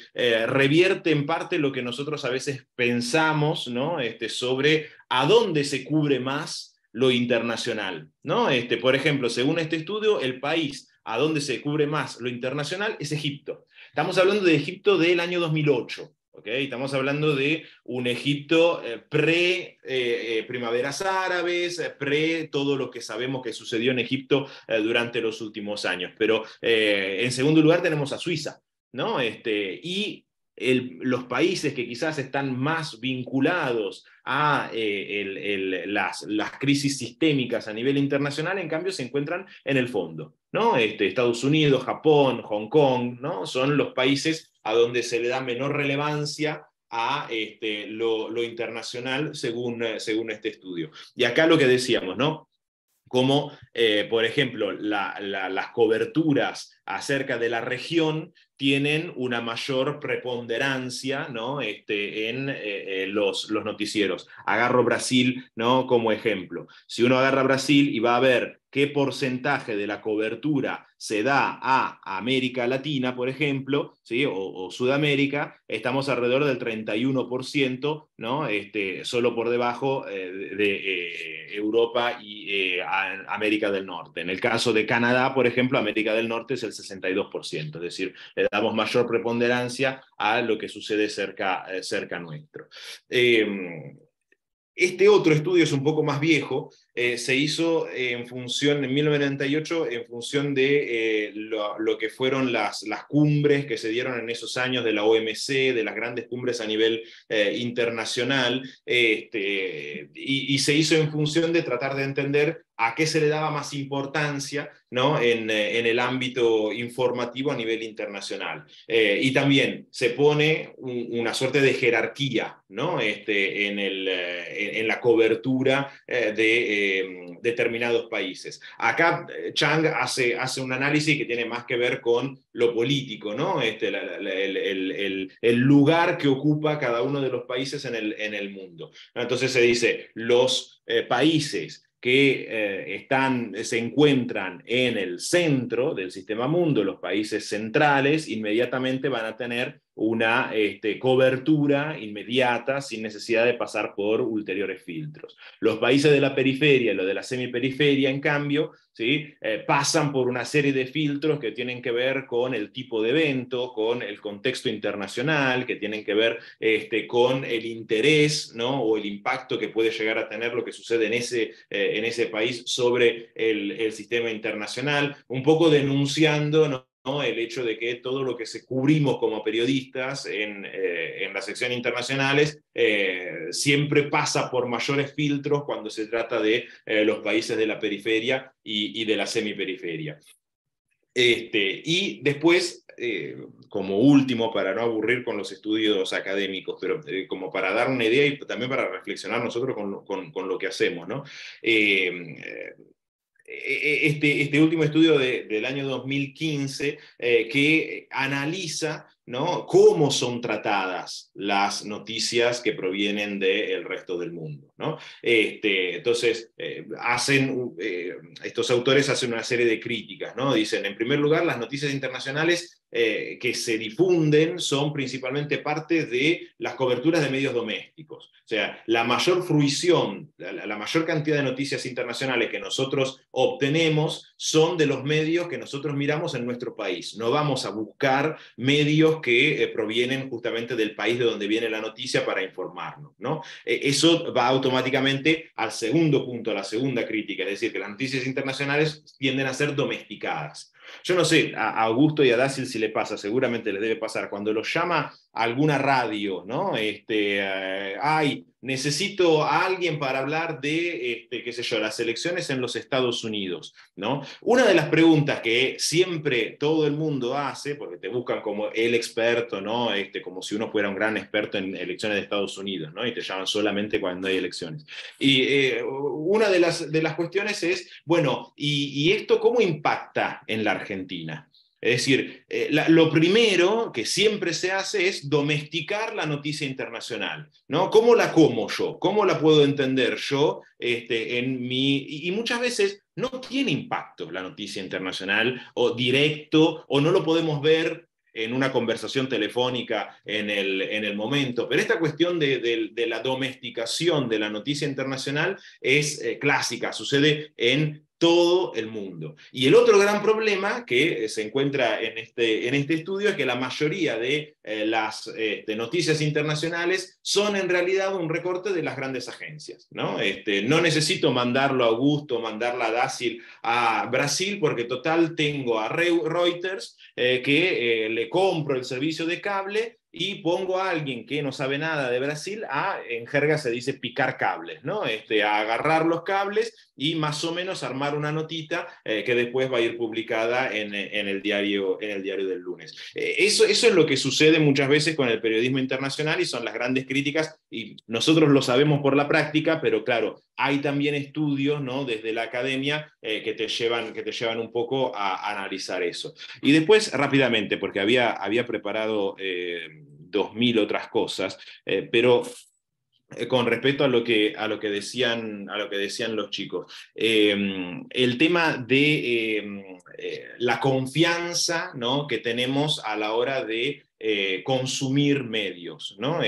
revierte en parte lo que nosotros a veces pensamos, ¿no? Sobre a dónde se cubre más lo internacional, ¿no? Por ejemplo, según este estudio, el país a donde se cubre más lo internacional es Egipto. Estamos hablando de Egipto del año 2008. ¿Okay? Estamos hablando de un Egipto pre-primaveras árabes, pre todo lo que sabemos que sucedió en Egipto durante los últimos años. Pero en segundo lugar tenemos a Suiza, ¿no? Y los países que quizás están más vinculados a las crisis sistémicas a nivel internacional, en cambio, se encuentran en el fondo, ¿no? Estados Unidos, Japón, Hong Kong, ¿no? Son los países a donde se le da menor relevancia a lo internacional según este estudio. Y acá lo que decíamos, ¿no? Como, por ejemplo, las coberturas acerca de la región tienen una mayor preponderancia, ¿no? En los noticieros. Agarro Brasil, ¿no? Como ejemplo. Si uno agarra Brasil y va a ver qué porcentaje de la cobertura se da a América Latina, por ejemplo, ¿sí? o Sudamérica, estamos alrededor del 31%, ¿no? Solo por debajo de Europa y América del Norte. En el caso de Canadá, por ejemplo, América del Norte es el 62%, es decir, le damos mayor preponderancia a lo que sucede cerca nuestro. Este otro estudio es un poco más viejo, se hizo en 1998 en función de lo que fueron las cumbres que se dieron en esos años de la OMC, de las grandes cumbres a nivel internacional, y se hizo en función de tratar de entender a qué se le daba más importancia, ¿no? en el ámbito informativo a nivel internacional. Y también se pone una suerte de jerarquía, ¿no? En la cobertura de determinados países. Acá Chang hace un análisis que tiene más que ver con lo político, ¿no? El lugar que ocupa cada uno de los países en el mundo. Entonces se dice, los países que se encuentran en el centro del sistema mundo, los países centrales, inmediatamente van a tener una cobertura inmediata sin necesidad de pasar por ulteriores filtros. Los países de la periferia, los de la semiperiferia, en cambio, ¿sí? Pasan por una serie de filtros que tienen que ver con el tipo de evento, con el contexto internacional, que tienen que ver con el interés, ¿no? O el impacto que puede llegar a tener lo que sucede en ese país sobre el sistema internacional, un poco denunciando, ¿no? El hecho de que todo lo que se cubrimos como periodistas en las secciones internacionales siempre pasa por mayores filtros cuando se trata de los países de la periferia y de la semiperiferia. Y después, como último, para no aburrir con los estudios académicos, pero como para dar una idea y también para reflexionar nosotros con lo que hacemos, ¿no? Este último estudio del año 2015 que analiza, ¿no?, cómo son tratadas las noticias que provienen del resto del mundo, ¿no? Entonces, estos autores hacen una serie de críticas, ¿no? Dicen, en primer lugar, las noticias internacionales que se difunden son principalmente parte de las coberturas de medios domésticos. O sea, la mayor fruición, la mayor cantidad de noticias internacionales que nosotros obtenemos son de los medios que nosotros miramos en nuestro país. No vamos a buscar medios que provienen justamente del país de donde viene la noticia para informarnos, ¿no? Eso va automáticamente al segundo punto, a la segunda crítica, es decir, que las noticias internacionales tienden a ser domesticadas. Yo no sé, a Augusto y a Dácil si le pasa, seguramente les debe pasar, cuando los llama a alguna radio, ¿no? Ay, necesito a alguien para hablar de, qué sé yo, las elecciones en los Estados Unidos, ¿no? Una de las preguntas que siempre todo el mundo hace, porque te buscan como el experto, ¿no? Como si uno fuera un gran experto en elecciones de Estados Unidos, ¿no? Y te llaman solamente cuando hay elecciones. Y una de las cuestiones es, bueno, ¿y esto cómo impacta en la Argentina? Es decir, lo primero que siempre se hace es domesticar la noticia internacional, ¿no? ¿Cómo la como yo? ¿Cómo la puedo entender yo y muchas veces no tiene impacto la noticia internacional o directo, o no lo podemos ver en una conversación telefónica en el momento. Pero esta cuestión de la domesticación de la noticia internacional es clásica, sucede en todo el mundo. Y el otro gran problema que se encuentra en este estudio es que la mayoría de las noticias internacionales son en realidad un recorte de las grandes agencias, ¿no? No necesito mandarlo a Augusto, mandarla a Dácil a Brasil, porque total tengo a Reuters que le compro el servicio de cable y pongo a alguien que no sabe nada de Brasil en jerga se dice picar cables, ¿no? A agarrar los cables y más o menos armar una notita que después va a ir publicada en el diario del lunes. Eso es lo que sucede muchas veces con el periodismo internacional y son las grandes críticas, y nosotros lo sabemos por la práctica, pero claro, hay también estudios, ¿no?, desde la academia que te llevan un poco a analizar eso. Y después, rápidamente, porque había preparado 2000 otras cosas, pero con respecto a lo que decían los chicos, el tema de la confianza, ¿no?, que tenemos a la hora de consumir medios, ¿no?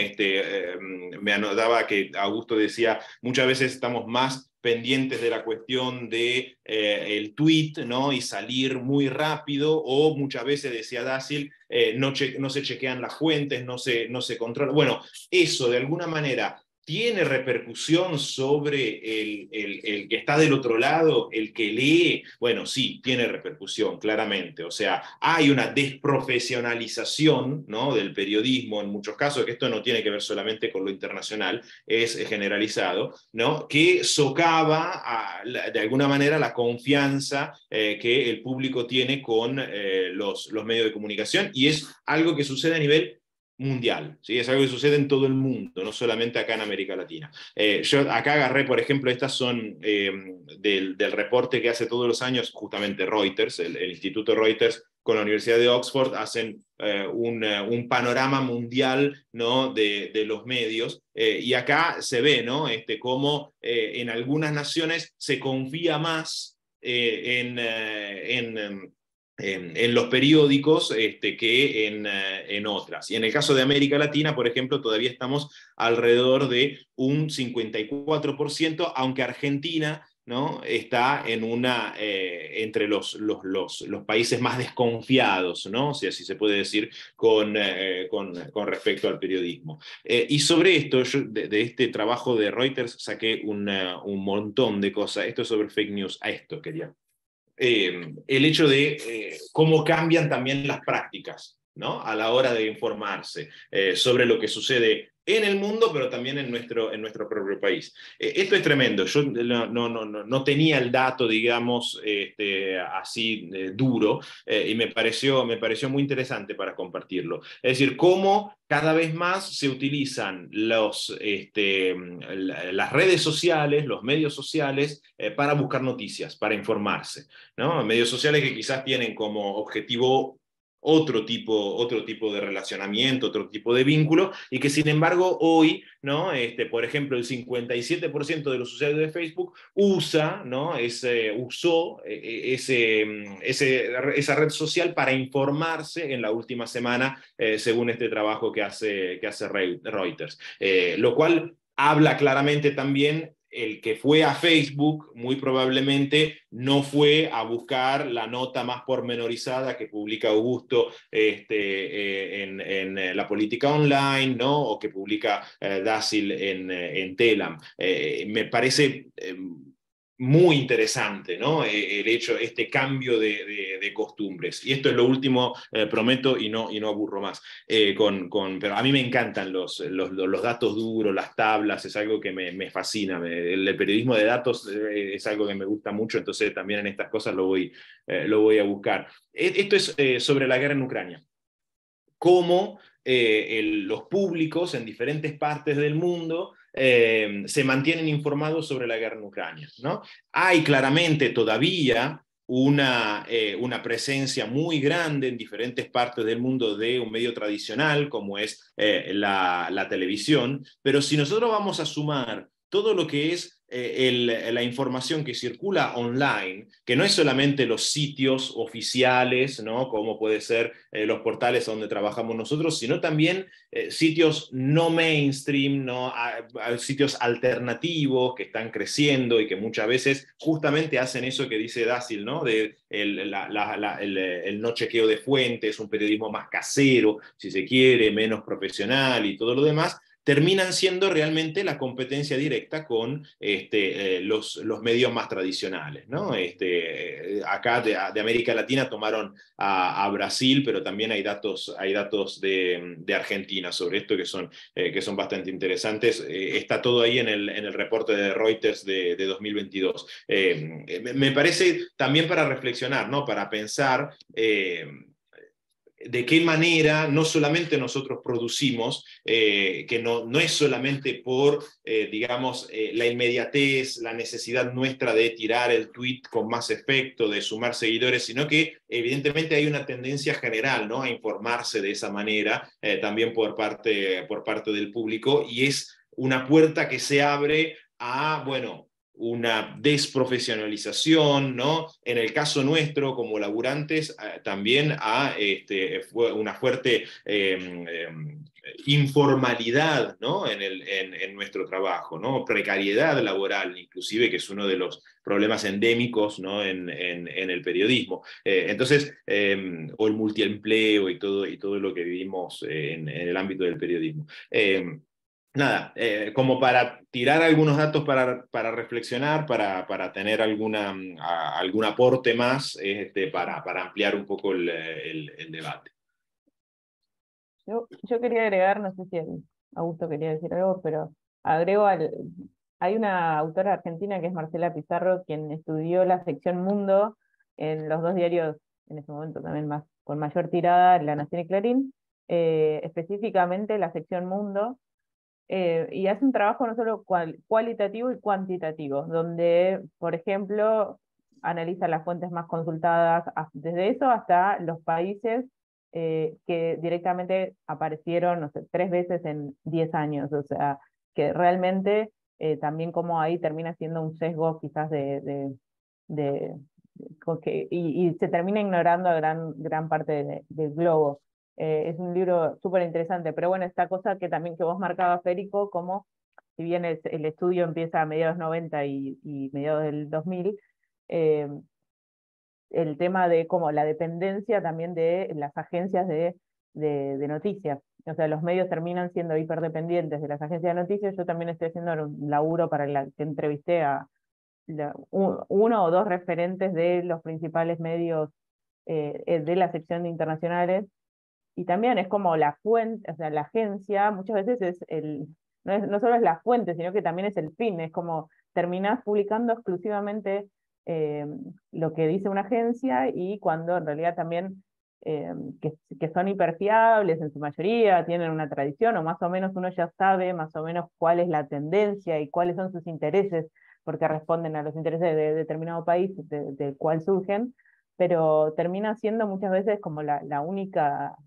Me anotaba que Augusto decía, muchas veces estamos más pendientes de la cuestión de el tweet, ¿no?, y salir muy rápido, o muchas veces, decía Dácil, no se chequean las fuentes, no se controla. Bueno, eso de alguna manera tiene repercusión sobre el que está del otro lado, el que lee. Bueno, sí, tiene repercusión, claramente. O sea, hay una desprofesionalización, ¿no?, del periodismo en muchos casos, que esto no tiene que ver solamente con lo internacional, es generalizado, ¿no?, que socava de alguna manera la confianza que el público tiene con los medios de comunicación, y es algo que sucede a nivel mundial, ¿sí? Es algo que sucede en todo el mundo, no solamente acá en América Latina. Yo acá agarré, por ejemplo, estas son del reporte que hace todos los años justamente Reuters, el Instituto Reuters con la Universidad de Oxford hacen un panorama mundial, ¿no? de los medios, y acá se ve, ¿no? Cómo en algunas naciones se confía más en los periódicos que en otras. Y en el caso de América Latina, por ejemplo, todavía estamos alrededor de un 54%, aunque Argentina, ¿no? Está entre los países más desconfiados, ¿no? O sea, si se puede decir, con respecto al periodismo. Y sobre esto, yo de este trabajo de Reuters saqué un montón de cosas. Esto es sobre fake news, a esto quería. El hecho de cómo cambian también las prácticas, ¿no? A la hora de informarse sobre lo que sucede en el mundo, pero también en nuestro propio país. Esto es tremendo. Yo no tenía el dato, digamos, así duro, y me pareció muy interesante para compartirlo. Es decir, cómo cada vez más se utilizan las redes sociales, los medios sociales, para buscar noticias, para informarse, ¿no? Medios sociales que quizás tienen como objetivo otro tipo de relacionamiento, otro tipo de vínculo, y que sin embargo hoy, ¿no? Por ejemplo, el 57% de los usuarios de Facebook ¿no? usó esa red social para informarse en la última semana, según este trabajo que hace Reuters. Lo cual habla claramente también el que fue a Facebook muy probablemente no fue a buscar la nota más pormenorizada que publica Augusto en la política online, ¿no? O que publica Dácil en Telam. Me parece muy interesante, ¿no? El hecho, cambio de costumbres. Y esto es lo último, prometo, y no aburro más. Pero a mí me encantan los datos duros, las tablas, es algo que me fascina. El periodismo de datos es algo que me gusta mucho, entonces también en estas cosas lo voy a buscar. Esto es sobre la guerra en Ucrania. Cómo los públicos en diferentes partes del mundo se mantienen informados sobre la guerra en Ucrania, ¿no? Hay claramente todavía una presencia muy grande en diferentes partes del mundo de un medio tradicional como es la televisión, pero si nosotros vamos a sumar todo lo que es la información que circula online, que no es solamente los sitios oficiales, ¿no? Como puede ser los portales donde trabajamos nosotros, sino también sitios no mainstream, ¿no? Sitios alternativos que están creciendo y que muchas veces justamente hacen eso que dice Dácil, ¿no? De el no chequeo de fuentes, un periodismo más casero, si se quiere, menos profesional y todo lo demás, terminan siendo realmente la competencia directa con los medios más tradicionales, ¿no? Acá de América Latina tomaron a Brasil, pero también hay datos de Argentina sobre esto que son bastante interesantes. Está todo ahí en el reporte de Reuters de 2022. Me parece también para reflexionar, ¿no? Para pensar de qué manera no solamente nosotros producimos, que no es solamente por, digamos, la inmediatez, la necesidad nuestra de tirar el tweet con más efecto, de sumar seguidores, sino que evidentemente hay una tendencia general, ¿no? A informarse de esa manera, también por parte del público, y es una puerta que se abre a, bueno, una desprofesionalización, ¿no? En el caso nuestro, como laburantes, también a una fuerte informalidad, ¿no? En nuestro trabajo, ¿no? Precariedad laboral, inclusive, que es uno de los problemas endémicos, ¿no? en el periodismo. Entonces, o el multiempleo y todo lo que vivimos en el ámbito del periodismo. Nada, como para tirar algunos datos para reflexionar, para tener algún aporte más, para ampliar un poco el debate. Yo quería agregar, no sé si Augusto quería decir algo, pero hay una autora argentina que es Marcela Pizarro, quien estudió la sección Mundo en los dos diarios, en ese momento también con mayor tirada, La Nación y Clarín, específicamente la sección Mundo. Y hace un trabajo no solo cualitativo y cuantitativo, donde, por ejemplo, analiza las fuentes más consultadas, desde eso hasta los países que directamente aparecieron, no sé, 3 veces en 10 años, o sea, que realmente también como ahí termina siendo un sesgo quizás de y se termina ignorando a gran parte del globo. Es un libro súper interesante, pero bueno, esta cosa que también que vos marcabas, Federico, como si bien el estudio empieza a mediados 90 y mediados del 2000, eh, el tema de como la dependencia también de las agencias de noticias. O sea, los medios terminan siendo hiperdependientes de las agencias de noticias. Yo también estoy haciendo un laburo para la que entrevisté a uno o dos referentes de los principales medios de la sección de internacionales, y también es como la fuente, o sea, la agencia muchas veces no solo es la fuente, sino que también es el fin, es como terminás publicando exclusivamente eh, lo que dice una agencia, y cuando en realidad también que son hiperfiables en su mayoría, tienen una tradición, o más o menos uno ya sabe más o menos cuál es la tendencia y cuáles son sus intereses, porque responden a los intereses de determinado país del cual surgen, pero termina siendo muchas veces como la única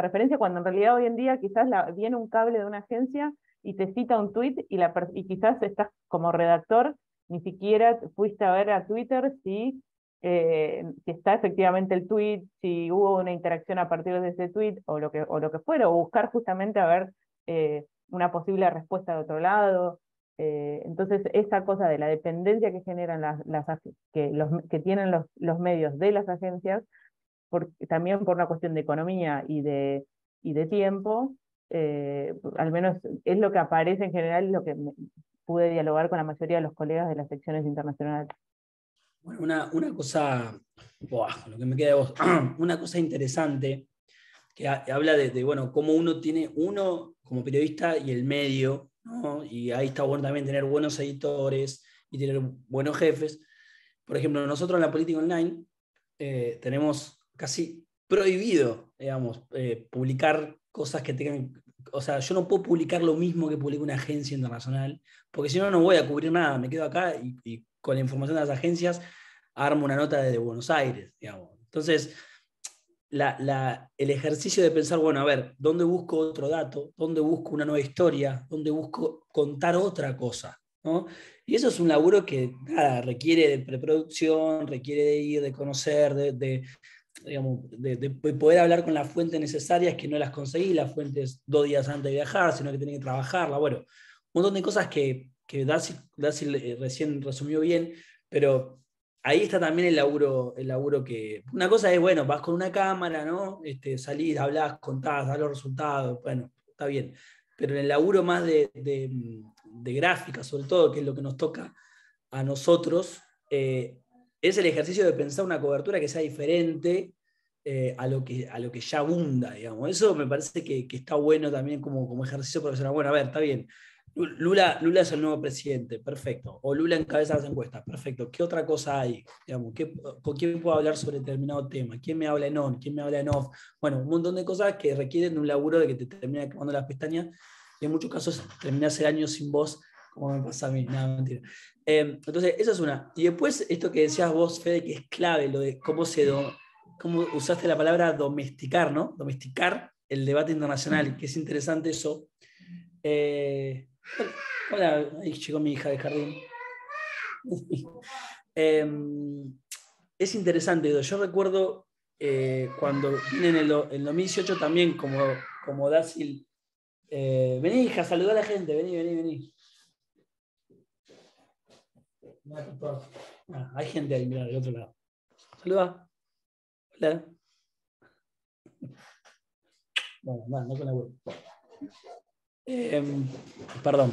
referencia, cuando en realidad hoy en día quizás viene un cable de una agencia y te cita un tweet y quizás estás como redactor, ni siquiera fuiste a ver a Twitter si está efectivamente el tweet, si hubo una interacción a partir de ese tweet o lo que fuera, o buscar justamente a ver una posible respuesta de otro lado. Entonces, esa cosa de la dependencia que generan que tienen los medios de las agencias, también por una cuestión de economía y de tiempo, al menos es lo que aparece en general, lo que pude dialogar con la mayoría de los colegas de las secciones internacionales. Bueno, una cosa, lo que me queda de vos, una cosa interesante que habla bueno, cómo uno como periodista y el medio, ¿no? Y ahí está bueno también tener buenos editores y tener buenos jefes. Por ejemplo, nosotros en la política online tenemos casi prohibido, digamos, publicar cosas que tengan, o sea, yo no puedo publicar lo mismo que publica una agencia internacional, porque si no, no voy a cubrir nada, me quedo acá y con la información de las agencias armo una nota desde Buenos Aires, digamos. Entonces, el ejercicio de pensar, bueno, a ver, ¿dónde busco otro dato? ¿Dónde busco una nueva historia? ¿Dónde busco contar otra cosa? ¿No? Y eso es un laburo que nada, requiere de preproducción, requiere de ir, de conocer, digamos, de poder hablar con las fuentes necesarias, que no las conseguí, las fuentes 2 días antes de viajar, sino que tenés que trabajarla. Bueno, un montón de cosas que Darcy recién resumió bien, pero ahí está también el laburo que... Una cosa es, bueno, vas con una cámara, ¿no? Salís, hablás, contás, das los resultados, bueno, está bien. Pero en el laburo más de gráfica, sobre todo, que es lo que nos toca a nosotros, es el ejercicio de pensar una cobertura que sea diferente a lo que ya abunda, digamos. Eso me parece que está bueno también como ejercicio profesional. Bueno, a ver, está bien. Lula es el nuevo presidente, perfecto. O Lula encabeza las encuestas, perfecto. ¿Qué otra cosa hay? Digamos, ¿con quién puedo hablar sobre determinado tema? ¿Quién me habla en on? ¿Quién me habla en off? Bueno, un montón de cosas que requieren un laburo de que te termina quemando las pestañas. Y en muchos casos terminás el año sin voz, como me pasa a mí. Nada, mentira. Entonces, eso es una. Y después, esto que decías vos, Fede, que es clave, lo de cómo usaste la palabra domesticar, ¿no? Domesticar el debate internacional, que es interesante eso. Hola, ahí llegó mi hija de jardín. Es interesante. Yo recuerdo cuando vine en el 2018 también, como Dácil. Vení, hija, saludá a la gente. Vení. Hay gente ahí, mirá, del otro lado. Saluda. Hola. Bueno, no con la web. Perdón.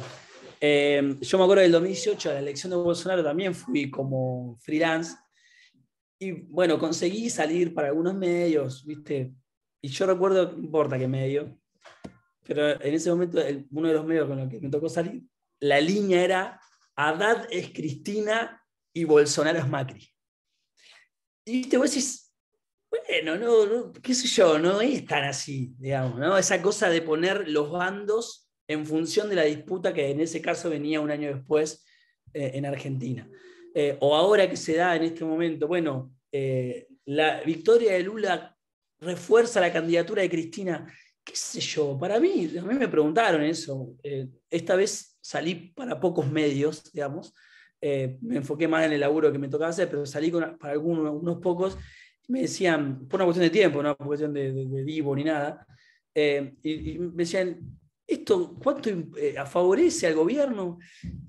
Yo me acuerdo del 2018, a la elección de Bolsonaro, también fui como freelance. Y bueno, conseguí salir para algunos medios, ¿viste? Y yo recuerdo, no importa qué medio, pero en ese momento, uno de los medios con los que me tocó salir, la línea era: Haddad es Cristina y Bolsonaro es Macri. Y vos decís, bueno, no, qué sé yo, no es tan así, digamos, ¿no? Esa cosa de poner los bandos en función de la disputa que en ese caso venía un año después en Argentina. O ahora que se da en este momento, bueno, la victoria de Lula refuerza la candidatura de Cristina, qué sé yo, para mí, a mí me preguntaron eso, esta vez salí para pocos medios, digamos, me enfoqué más en el laburo que me tocaba hacer, pero salí para unos pocos, y me decían, por una cuestión de tiempo, no por cuestión de vivo ni nada, y me decían, ¿esto cuánto favorece al gobierno?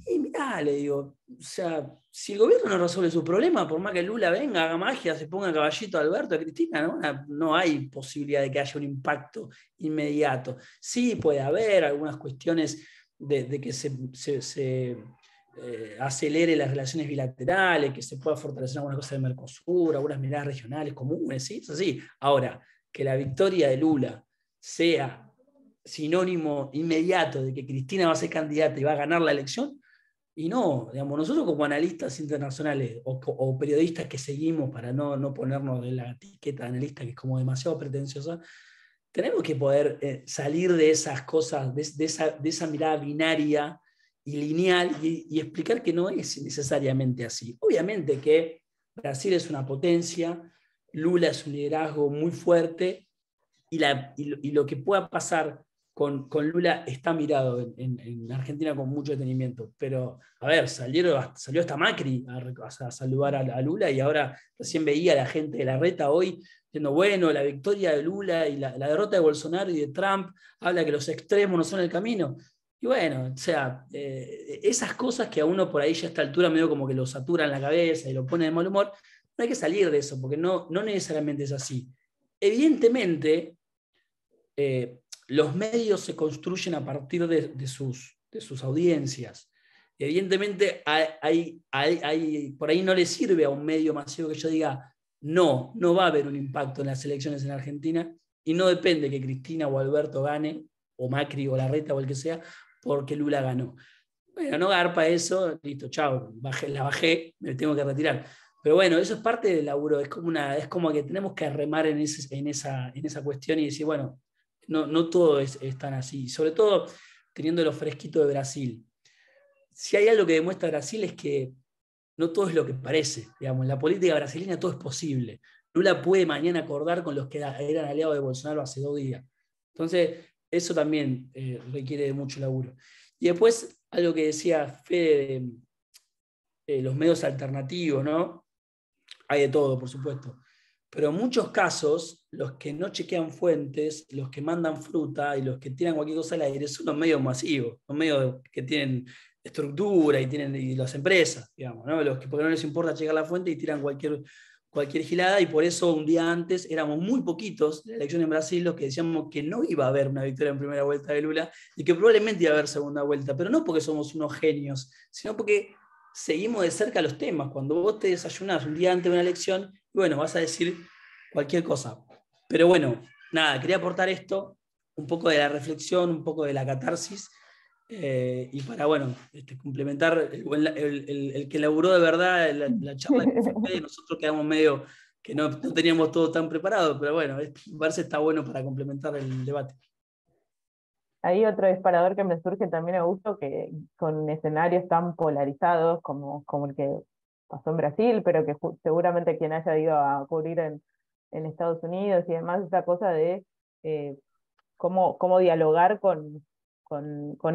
Y mirá, le digo, o sea, si el gobierno no resuelve su problema, por más que Lula venga, haga magia, se ponga caballito a Alberto, a Cristina, no hay posibilidad de que haya un impacto inmediato. Sí puede haber algunas cuestiones de que se acelere las relaciones bilaterales, que se pueda fortalecer alguna cosa de Mercosur, algunas miradas regionales comunes, ¿sí? Eso sí. Ahora, que la victoria de Lula sea sinónimo inmediato de que Cristina va a ser candidata y va a ganar la elección, y no, digamos, nosotros como analistas internacionales o periodistas que seguimos, para no ponernos de la etiqueta de analista que es como demasiado pretenciosa, tenemos que poder salir de esas cosas, de esa mirada binaria y lineal y explicar que no es necesariamente así. Obviamente que Brasil es una potencia, Lula es un liderazgo muy fuerte y lo que pueda pasar con Lula está mirado en Argentina con mucho detenimiento. Pero, a ver, salió hasta Macri a saludar a Lula y ahora recién veía a la gente de la reta hoy diciendo, bueno, la victoria de Lula y la derrota de Bolsonaro y de Trump habla que los extremos no son el camino. Y bueno, o sea, esas cosas que a uno por ahí ya a esta altura medio como que lo saturan la cabeza y lo pone de mal humor, no hay que salir de eso, porque no necesariamente es así. Evidentemente, los medios se construyen a partir de sus audiencias. Evidentemente, por ahí no le sirve a un medio masivo que yo diga, no va a haber un impacto en las elecciones en Argentina y no depende que Cristina o Alberto gane, o Macri o Larreta o el que sea, porque Lula ganó. Bueno, no garpa eso, listo, chao, la bajé, me tengo que retirar. Pero bueno, eso es parte del laburo, es como que tenemos que remar en esa cuestión y decir, bueno, no todo es tan así, sobre todo teniendo lo fresquito de Brasil. Si hay algo que demuestra Brasil es que no todo es lo que parece, digamos, en la política brasileña todo es posible. Lula puede mañana acordar con los que eran aliados de Bolsonaro hace 2 días. Entonces, eso también requiere de mucho laburo. Y después, algo que decía Fede de los medios alternativos, ¿no? Hay de todo, por supuesto. Pero en muchos casos, los que no chequean fuentes, los que mandan fruta y los que tiran cualquier cosa al aire son los medios masivos, los medios que tienen estructura y las empresas, digamos, ¿no? Los que porque no les importa checar la fuente y tiran cualquier gilada, y por eso un día antes éramos muy poquitos de la elección en Brasil los que decíamos que no iba a haber una victoria en primera vuelta de Lula y que probablemente iba a haber segunda vuelta, pero no porque somos unos genios, sino porque seguimos de cerca los temas. Cuando vos te desayunás un día antes de una elección, bueno, vas a decir cualquier cosa. Pero bueno, nada, quería aportar esto, un poco de la reflexión, un poco de la catarsis, y para, bueno, complementar el que laburó de verdad la charla que fue, nosotros quedamos medio que no teníamos todo tan preparado, pero bueno, me parece que está bueno para complementar el debate. Hay otro disparador que me surge también a gusto, que con escenarios tan polarizados como el que pasó en Brasil, pero que seguramente quien haya ido a cubrir en Estados Unidos y demás, esta cosa de cómo dialogar con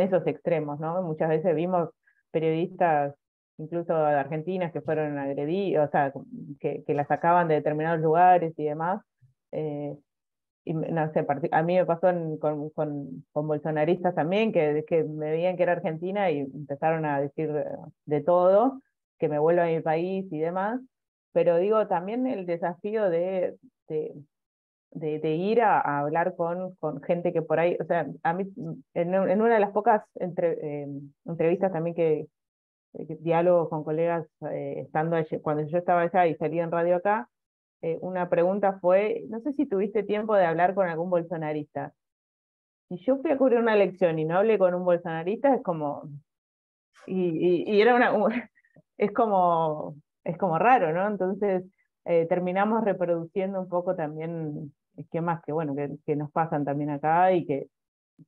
esos extremos, ¿no? Muchas veces vimos periodistas, incluso de Argentinas, que fueron agredidos, o sea, que la sacaban de determinados lugares y demás. Y no sé, a mí me pasó con bolsonaristas también, que me veían que era argentina y empezaron a decir de todo, que me vuelva a mi país y demás. Pero digo, también el desafío de ir a hablar con gente que por ahí, o sea, a mí, en una de las pocas entrevistas también diálogos con colegas, estando allí, cuando yo estaba allá y salí en radio acá, una pregunta fue, no sé si tuviste tiempo de hablar con algún bolsonarista. Si yo fui a cubrir una elección y no hablé con un bolsonarista, es como, y era es como raro, ¿no? Entonces, terminamos reproduciendo un poco también esquemas que, bueno, que nos pasan también acá y que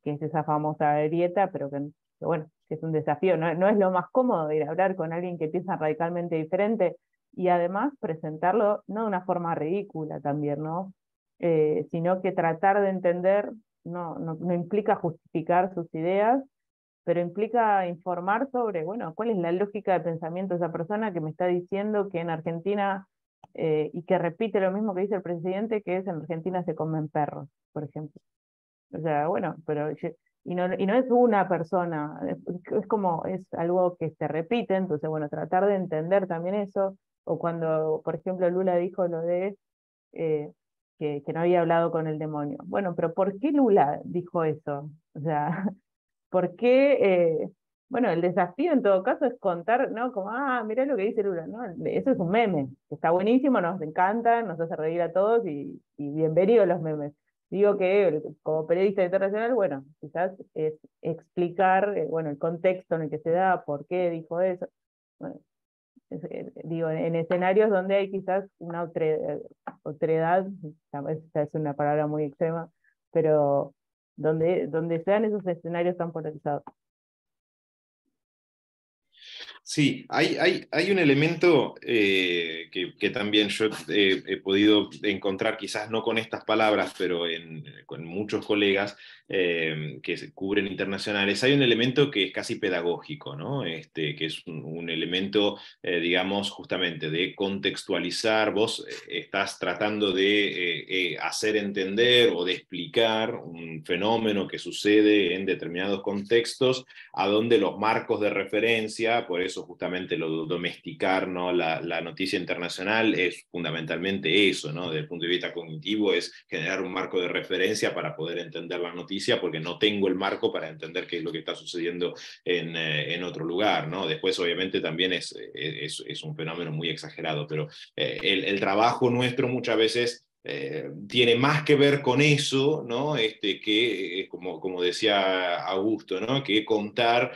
es esa famosa grieta, pero que bueno, que es un desafío, no es lo más cómodo ir a hablar con alguien que piensa radicalmente diferente, y además presentarlo no de una forma ridícula también, ¿no? Sino que tratar de entender no implica justificar sus ideas, pero implica informar sobre, bueno, cuál es la lógica de pensamiento de esa persona que me está diciendo que en Argentina, y que repite lo mismo que dice el presidente, que es en Argentina se comen perros, por ejemplo. O sea, bueno, pero y no es una persona, es como, es algo que se repite, entonces, bueno, tratar de entender también eso, o cuando, por ejemplo, Lula dijo lo de eh, que no había hablado con el demonio. Bueno, pero ¿por qué Lula dijo eso? O sea, ¿por qué? Bueno, el desafío en todo caso es contar, ¿no? Como, mirá lo que dice Lula, ¿no? Eso es un meme, que está buenísimo, nos encanta, nos hace reír a todos y bienvenidos los memes. Digo que como periodista internacional, bueno, quizás es explicar, bueno, el contexto en el que se da, por qué dijo eso. Bueno, digo, en escenarios donde hay quizás una otredad, esta es una palabra muy extrema, pero donde sean esos escenarios tan polarizados. Sí, hay un elemento que también yo he podido encontrar, quizás no con estas palabras, pero con muchos colegas que se cubren internacionales. Hay un elemento que es casi pedagógico, ¿no? Que es un elemento, digamos, justamente de contextualizar. Vos estás tratando de hacer entender o de explicar un fenómeno que sucede en determinados contextos, a donde los marcos de referencia, por eso justamente lo domesticar, ¿no? La noticia internacional es fundamentalmente eso, ¿no? Desde el punto de vista cognitivo es generar un marco de referencia para poder entender la noticia, porque no tengo el marco para entender qué es lo que está sucediendo en otro lugar, ¿no? Después obviamente también es un fenómeno muy exagerado, pero el trabajo nuestro muchas veces tiene más que ver con eso, ¿no? Que, como decía Augusto, ¿no? Que contar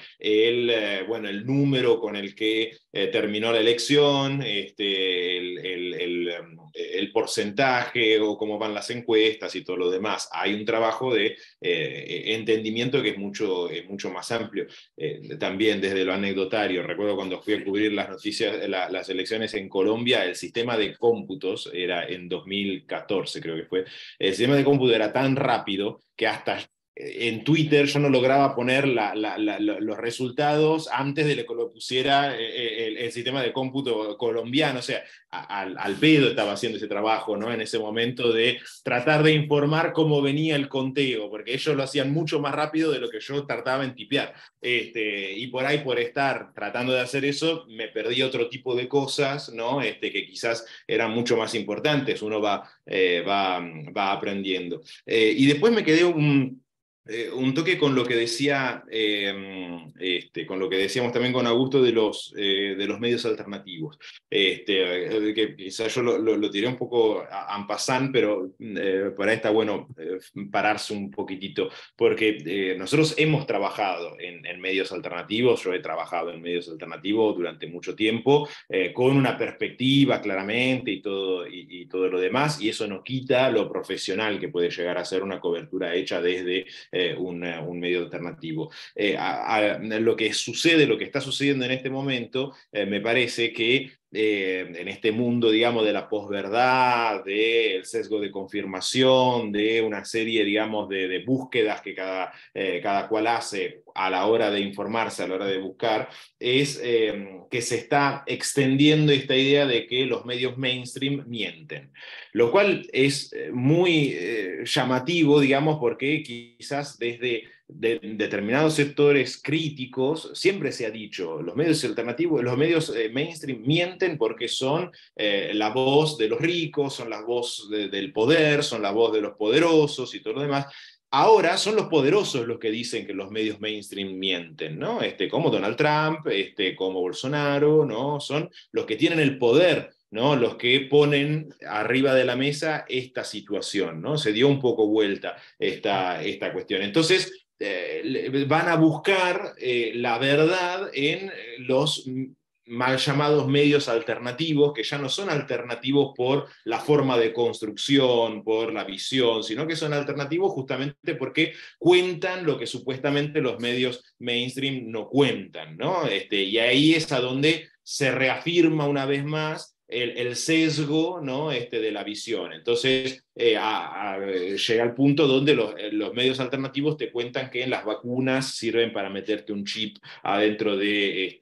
bueno, el número con el que terminó la elección, el porcentaje o cómo van las encuestas y todo lo demás. Hay un trabajo de entendimiento que es mucho más amplio. También desde lo anecdotario, recuerdo cuando fui a cubrir las noticias, las elecciones en Colombia, el sistema de cómputos era en 2014, creo que fue. El sistema de cómputo era tan rápido que hasta en Twitter yo no lograba poner los resultados antes de que lo pusiera el sistema de cómputo colombiano. O sea, al pedo estaba haciendo ese trabajo, ¿no? En ese momento de tratar de informar cómo venía el conteo, porque ellos lo hacían mucho más rápido de lo que yo trataba en tipear. Y por ahí, por estar tratando de hacer eso, me perdí otro tipo de cosas, ¿no? Que quizás eran mucho más importantes. Uno va aprendiendo. Y después me quedé un toque con lo que decía, con lo que decíamos también con Augusto de los medios alternativos. Que quizás yo lo tiré un poco en passant, pero por ahí está bueno pararse un poquitito, porque nosotros hemos trabajado en medios alternativos. Yo he trabajado en medios alternativos durante mucho tiempo, con una perspectiva claramente y todo lo demás, y eso no quita lo profesional que puede llegar a ser una cobertura hecha desde un medio alternativo. Lo que sucede, lo que está sucediendo en este momento, me parece que en este mundo, digamos, de la posverdad, del sesgo de confirmación, de una serie, digamos, de búsquedas que cada cual hace a la hora de informarse, a la hora de buscar, es que se está extendiendo esta idea de que los medios mainstream mienten, lo cual es muy llamativo, digamos, porque quizás desde determinados sectores críticos siempre se ha dicho, los medios alternativos, los medios mainstream mienten porque son la voz de los ricos, son la voz del poder, son la voz de los poderosos y todo lo demás. Ahora son los poderosos los que dicen que los medios mainstream mienten, ¿no? Como Donald Trump, como Bolsonaro, ¿no? Son los que tienen el poder, ¿no? Los que ponen arriba de la mesa esta situación, ¿no? Se dio un poco vuelta esta cuestión. Entonces, van a buscar la verdad en los mal llamados medios alternativos, que ya no son alternativos por la forma de construcción, por la visión, sino que son alternativos justamente porque cuentan lo que supuestamente los medios mainstream no cuentan, ¿no? Y ahí es a donde se reafirma una vez más el sesgo, ¿no? De la visión. Entonces, llega al punto donde los medios alternativos te cuentan que las vacunas sirven para meterte un chip adentro de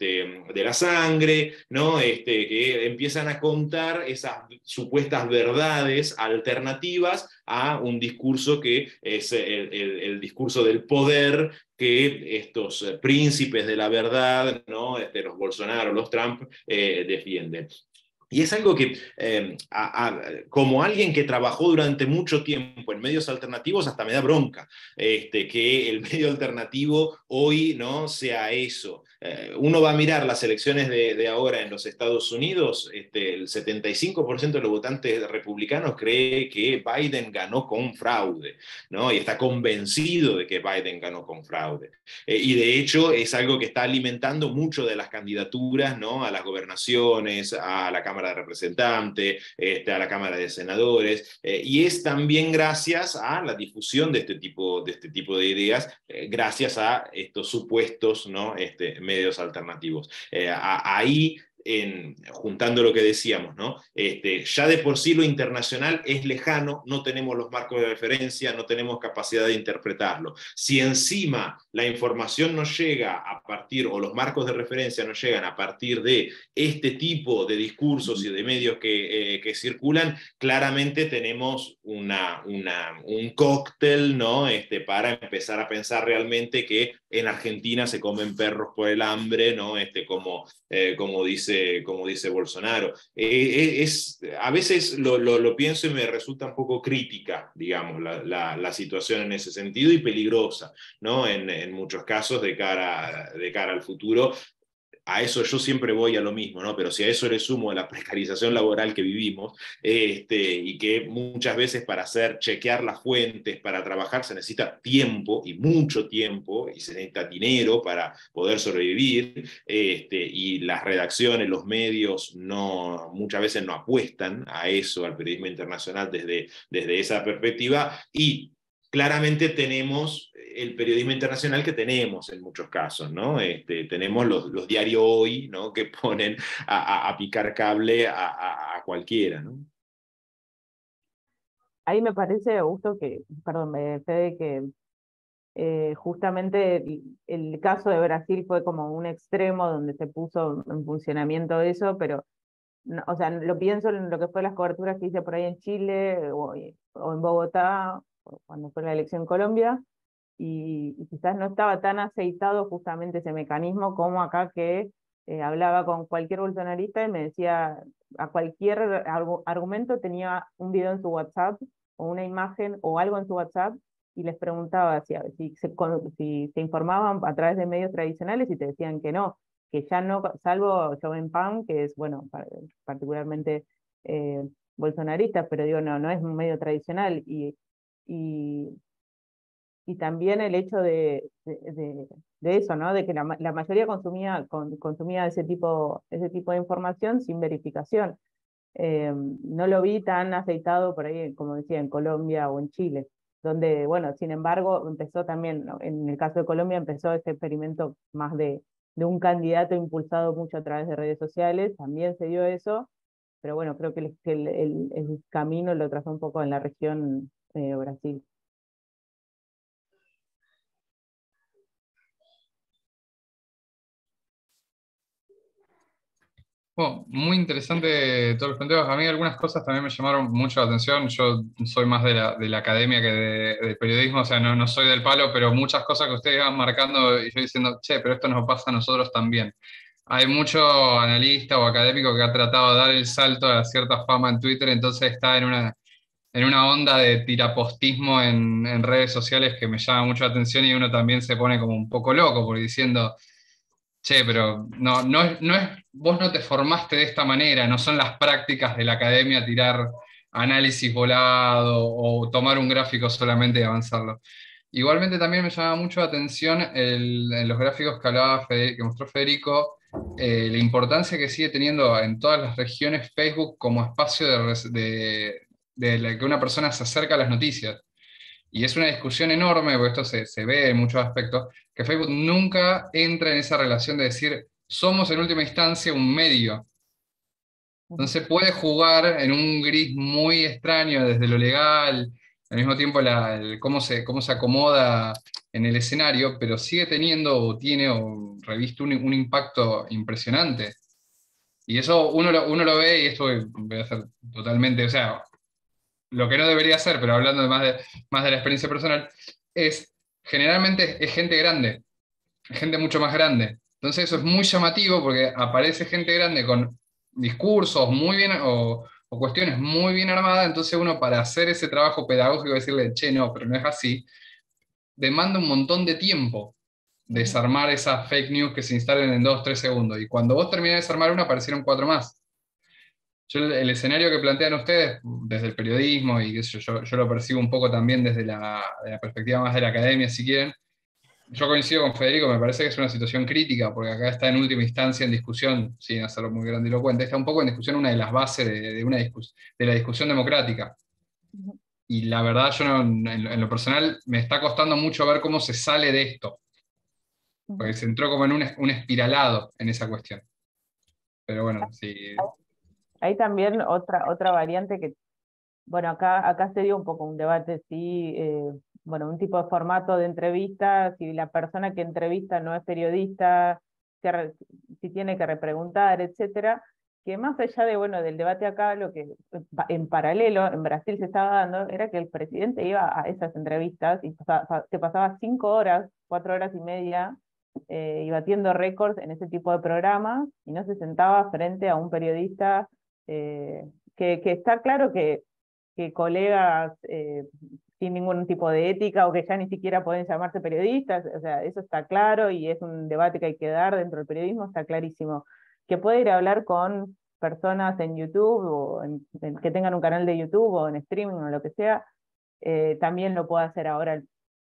la sangre, ¿no? Que empiezan a contar esas supuestas verdades alternativas a un discurso que es el discurso del poder que estos príncipes de la verdad, ¿no? Los Bolsonaro, los Trump, defienden. Y es algo que, como alguien que trabajó durante mucho tiempo en medios alternativos, hasta me da bronca que el medio alternativo hoy no sea eso. Uno va a mirar las elecciones de ahora en los Estados Unidos, el 75% de los votantes republicanos cree que Biden ganó con fraude, ¿no? Y está convencido de que Biden ganó con fraude. Y de hecho es algo que está alimentando mucho de las candidaturas, ¿no? A las gobernaciones, a la Cámara de Representantes, a la Cámara de Senadores, y es también gracias a la difusión de este tipo de ideas, gracias a estos supuestos, ¿no? Medios alternativos. Ahí juntando lo que decíamos, ¿no? Ya de por sí lo internacional es lejano, no tenemos los marcos de referencia, no tenemos capacidad de interpretarlo. Si encima la información nos llega a partir, o los marcos de referencia nos llegan a partir de este tipo de discursos y de medios que circulan, claramente tenemos un cóctel, ¿no? Para empezar a pensar realmente que en Argentina se comen perros por el hambre, ¿no? Como dice Bolsonaro. A veces lo pienso y me resulta un poco crítica, digamos, la situación en ese sentido, y peligrosa, ¿no? En muchos casos de cara al futuro. A eso yo siempre voy a lo mismo, ¿no? Pero si a eso le sumo la precarización laboral que vivimos, y que muchas veces para chequear las fuentes, para trabajar, se necesita tiempo, y mucho tiempo, y se necesita dinero para poder sobrevivir, y las redacciones, los medios, muchas veces no apuestan a eso, al periodismo internacional desde esa perspectiva, y claramente tenemos el periodismo internacional que tenemos en muchos casos, ¿no? Tenemos los diarios hoy, ¿no? Que ponen a picar cable a cualquiera, ¿no? Ahí me parece, Augusto, perdón, Fede, que justamente el caso de Brasil fue como un extremo donde se puso en funcionamiento eso, pero o sea, lo pienso en lo que fue las coberturas que hice por ahí en Chile o en Bogotá, cuando fue la elección en Colombia, y quizás no estaba tan aceitado justamente ese mecanismo como acá, que hablaba con cualquier bolsonarista y me decía, a cualquier argumento tenía un video en su WhatsApp o una imagen o algo en su WhatsApp, y les preguntaba si se informaban a través de medios tradicionales, y te decían que ya no, salvo Joven Pan, que es, bueno, particularmente eh, bolsonarista, pero digo, no es un medio tradicional. Y, y también el hecho de eso, ¿no? De que la mayoría consumía ese tipo de información sin verificación. No lo vi tan aceitado por ahí, como decía, en Colombia o en Chile, donde, bueno, sin embargo, empezó también, ¿no? En el caso de Colombia empezó este experimento más de un candidato impulsado mucho a través de redes sociales, también se dio eso, pero bueno, creo que el camino lo trazó un poco en la región Brasil. Bueno, muy interesante todos los planteos. A mí algunas cosas también me llamaron mucho la atención. Yo soy más de la academia que del periodismo, o sea, no soy del palo, pero muchas cosas que ustedes van marcando y yo diciendo, che, pero esto nos pasa a nosotros también. Hay mucho analista o académico que ha tratado de dar el salto a cierta fama en Twitter, entonces está en una onda de tirapostismo en redes sociales que me llama mucho la atención, y uno también se pone como un poco loco, porque diciendo, che, pero vos no te formaste de esta manera, no son las prácticas de la academia tirar análisis volado o tomar un gráfico solamente y avanzarlo. Igualmente también me llama mucho la atención en los gráficos que mostró Federico, la importancia que sigue teniendo en todas las regiones Facebook como espacio de la que una persona se acerca a las noticias. Y es una discusión enorme, porque esto se ve en muchos aspectos, que Facebook nunca entra en esa relación de decir, somos en última instancia un medio. Entonces puede jugar en un gris muy extraño desde lo legal, al mismo tiempo cómo se acomoda en el escenario, pero sigue teniendo o tiene o reviste un impacto impresionante. Y eso uno lo ve, y esto voy a hacer totalmente, o sea, lo que no debería hacer, pero hablando más de la experiencia personal, es generalmente es gente grande, gente mucho más grande. Entonces eso es muy llamativo porque aparece gente grande con discursos muy bien o cuestiones muy bien armadas, entonces uno para hacer ese trabajo pedagógico, decirle, che, no, pero no es así, demanda un montón de tiempo desarmar esas fake news que se instalen en 2 o 3 segundos. Y cuando vos terminás de desarmar una, aparecieron 4 más. Yo el escenario que plantean ustedes, desde el periodismo, y qué sé yo lo percibo un poco también desde de la perspectiva más de la academia, si quieren. Yo coincido con Federico, me parece que es una situación crítica, porque acá está en última instancia en discusión, sin hacerlo muy grandilocuente, está un poco en discusión una de las bases de la discusión democrática. Y la verdad, yo en lo personal me está costando mucho ver cómo se sale de esto, porque se entró como en un espiralado en esa cuestión. Pero bueno, sí. Hay también otra variante que, bueno, acá se dio un poco un debate, si, bueno, un tipo de formato de entrevista, si la persona que entrevista no es periodista, si tiene que repreguntar, etcétera, que más allá de, bueno, del debate acá, lo que en paralelo en Brasil se estaba dando era que el presidente iba a esas entrevistas y se pasaba 5 horas, 4 horas y media, y batiendo récords en ese tipo de programas, y no se sentaba frente a un periodista, que está claro que colegas sin ningún tipo de ética o que ya ni siquiera pueden llamarse periodistas, o sea, eso está claro y es un debate que hay que dar dentro del periodismo, está clarísimo. Que puede ir a hablar con personas en YouTube o que tengan un canal de YouTube o en streaming o lo que sea, también lo puede hacer ahora.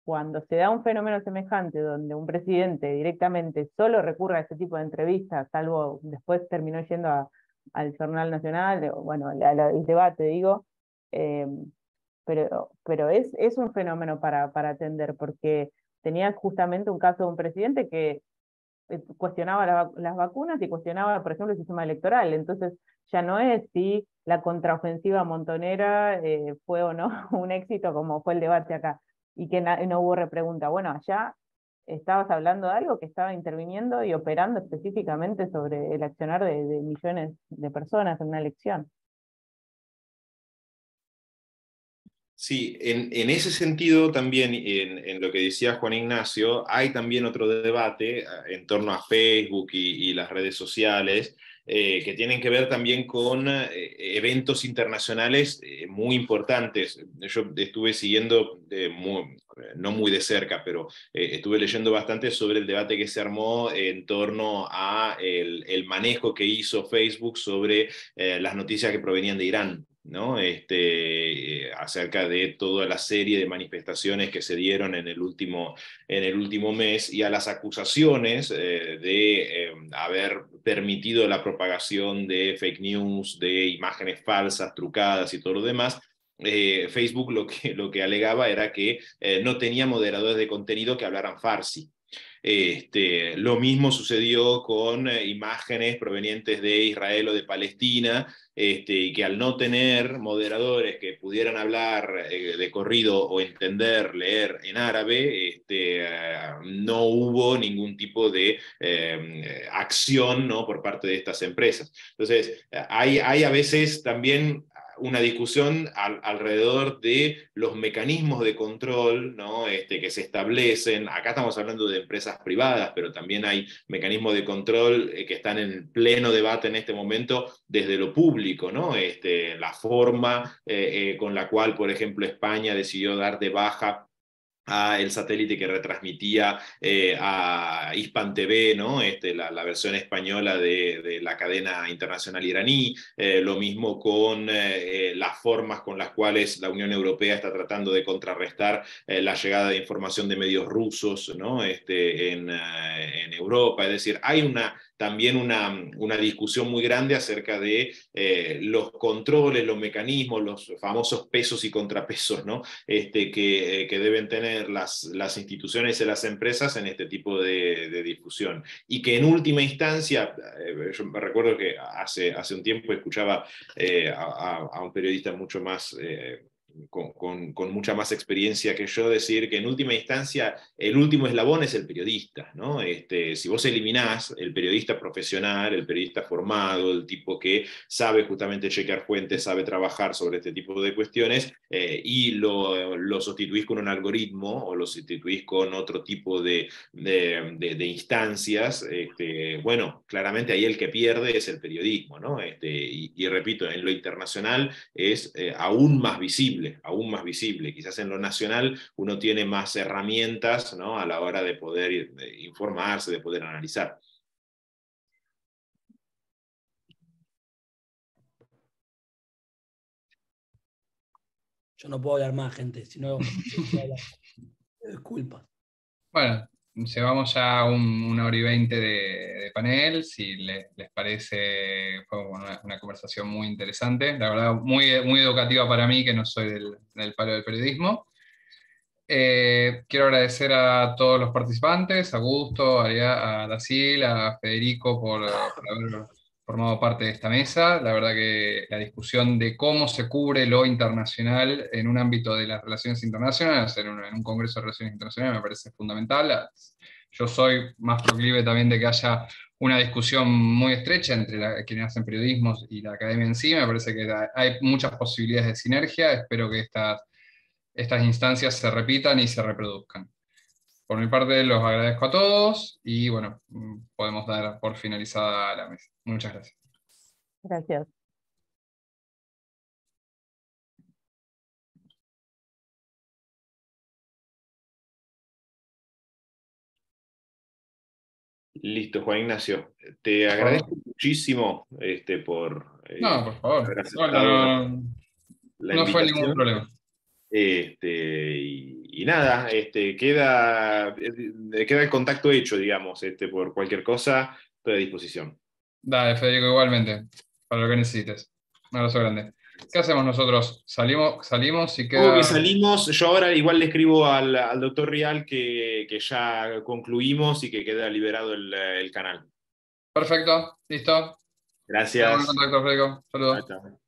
Cuando se da un fenómeno semejante donde un presidente directamente solo recurre a este tipo de entrevistas, salvo después terminó yendo al Jornal Nacional, bueno, el debate, digo, eh, pero es un fenómeno para atender, porque tenía justamente un caso de un presidente que cuestionaba las vacunas y cuestionaba, por ejemplo, el sistema electoral. Entonces, ya no es si la contraofensiva montonera fue o no un éxito, como fue el debate acá, y que no hubo repregunta. Bueno, allá estabas hablando de algo que estaba interviniendo y operando específicamente sobre el accionar de millones de personas en una elección. Sí, en ese sentido también, en lo que decía Juan Ignacio, hay también otro debate en torno a Facebook y las redes sociales, que tienen que ver también con eventos internacionales muy importantes. Yo estuve siguiendo, no muy de cerca, pero estuve leyendo bastante sobre el debate que se armó en torno a el manejo que hizo Facebook sobre las noticias que provenían de Irán, ¿no? Acerca de toda la serie de manifestaciones que se dieron en el último mes, y a las acusaciones de haber permitido la propagación de fake news, de imágenes falsas, trucadas y todo lo demás. Facebook lo que alegaba era que no tenía moderadores de contenido que hablaran farsi. Lo mismo sucedió con imágenes provenientes de Israel o de Palestina, y que al no tener moderadores que pudieran hablar de corrido o entender, leer en árabe, no hubo ningún tipo de acción, ¿no?, por parte de estas empresas. Entonces, hay a veces también una discusión alrededor de los mecanismos de control, ¿no?, que se establecen. Acá estamos hablando de empresas privadas, pero también hay mecanismos de control que están en pleno debate en este momento desde lo público, ¿no? La forma con la cual, por ejemplo, España decidió dar de baja a el satélite que retransmitía a Hispan TV, ¿no? La versión española de la cadena internacional iraní, lo mismo con las formas con las cuales la Unión Europea está tratando de contrarrestar la llegada de información de medios rusos, ¿no? En Europa. Es decir, hay también una discusión muy grande acerca de los controles, los mecanismos, los famosos pesos y contrapesos, ¿no? Que deben tener las instituciones y las empresas en este tipo de difusión. Y que en última instancia, yo me recuerdo que hace un tiempo escuchaba a un periodista mucho más... con mucha más experiencia que yo, decir que en última instancia el último eslabón es el periodista, ¿no? Si vos eliminás el periodista profesional, el periodista formado, el tipo que sabe justamente chequear fuentes, sabe trabajar sobre este tipo de cuestiones, y lo sustituís con un algoritmo o lo sustituís con otro tipo de instancias, bueno, claramente ahí el que pierde es el periodismo, ¿no? Y repito, en lo internacional es aún más visible, aún más visible. Quizás en lo nacional uno tiene más herramientas, ¿no? A la hora de poder informarse, de poder analizar. Yo no puedo hablar más, gente, si no, disculpa. Bueno, llevamos ya 1 hora y 20 de panel, si les parece, fue una conversación muy interesante, la verdad muy, muy educativa para mí, que no soy del palo del periodismo. Quiero agradecer a todos los participantes, a Augusto, a Dacil, a Federico por haber formado parte de esta mesa. La verdad que la discusión de cómo se cubre lo internacional en un ámbito de las relaciones internacionales, en un Congreso de Relaciones Internacionales, me parece fundamental. Yo soy más proclive también de que haya una discusión muy estrecha entre quienes hacen periodismo y la academia en sí. Me parece que hay muchas posibilidades de sinergia. Espero que estas instancias se repitan y se reproduzcan. Por mi parte, los agradezco a todos y bueno, podemos dar por finalizada la mesa. Muchas gracias. Gracias. Listo, Juan Ignacio. Te agradezco muchísimo por No, por favor. haber Bueno, aceptado la no fue ningún invitación. problema. Y nada, queda el contacto hecho, digamos, por cualquier cosa, estoy a disposición. Dale, Federico, igualmente, para lo que necesites. Un abrazo grande. ¿Qué hacemos nosotros? Salimos y Luego que queda... salimos, yo ahora igual le escribo al doctor Rial que ya concluimos y que queda liberado el canal. Perfecto, listo. Estamos en Gracias. contacto, Federico. Chao, Saludos. chao.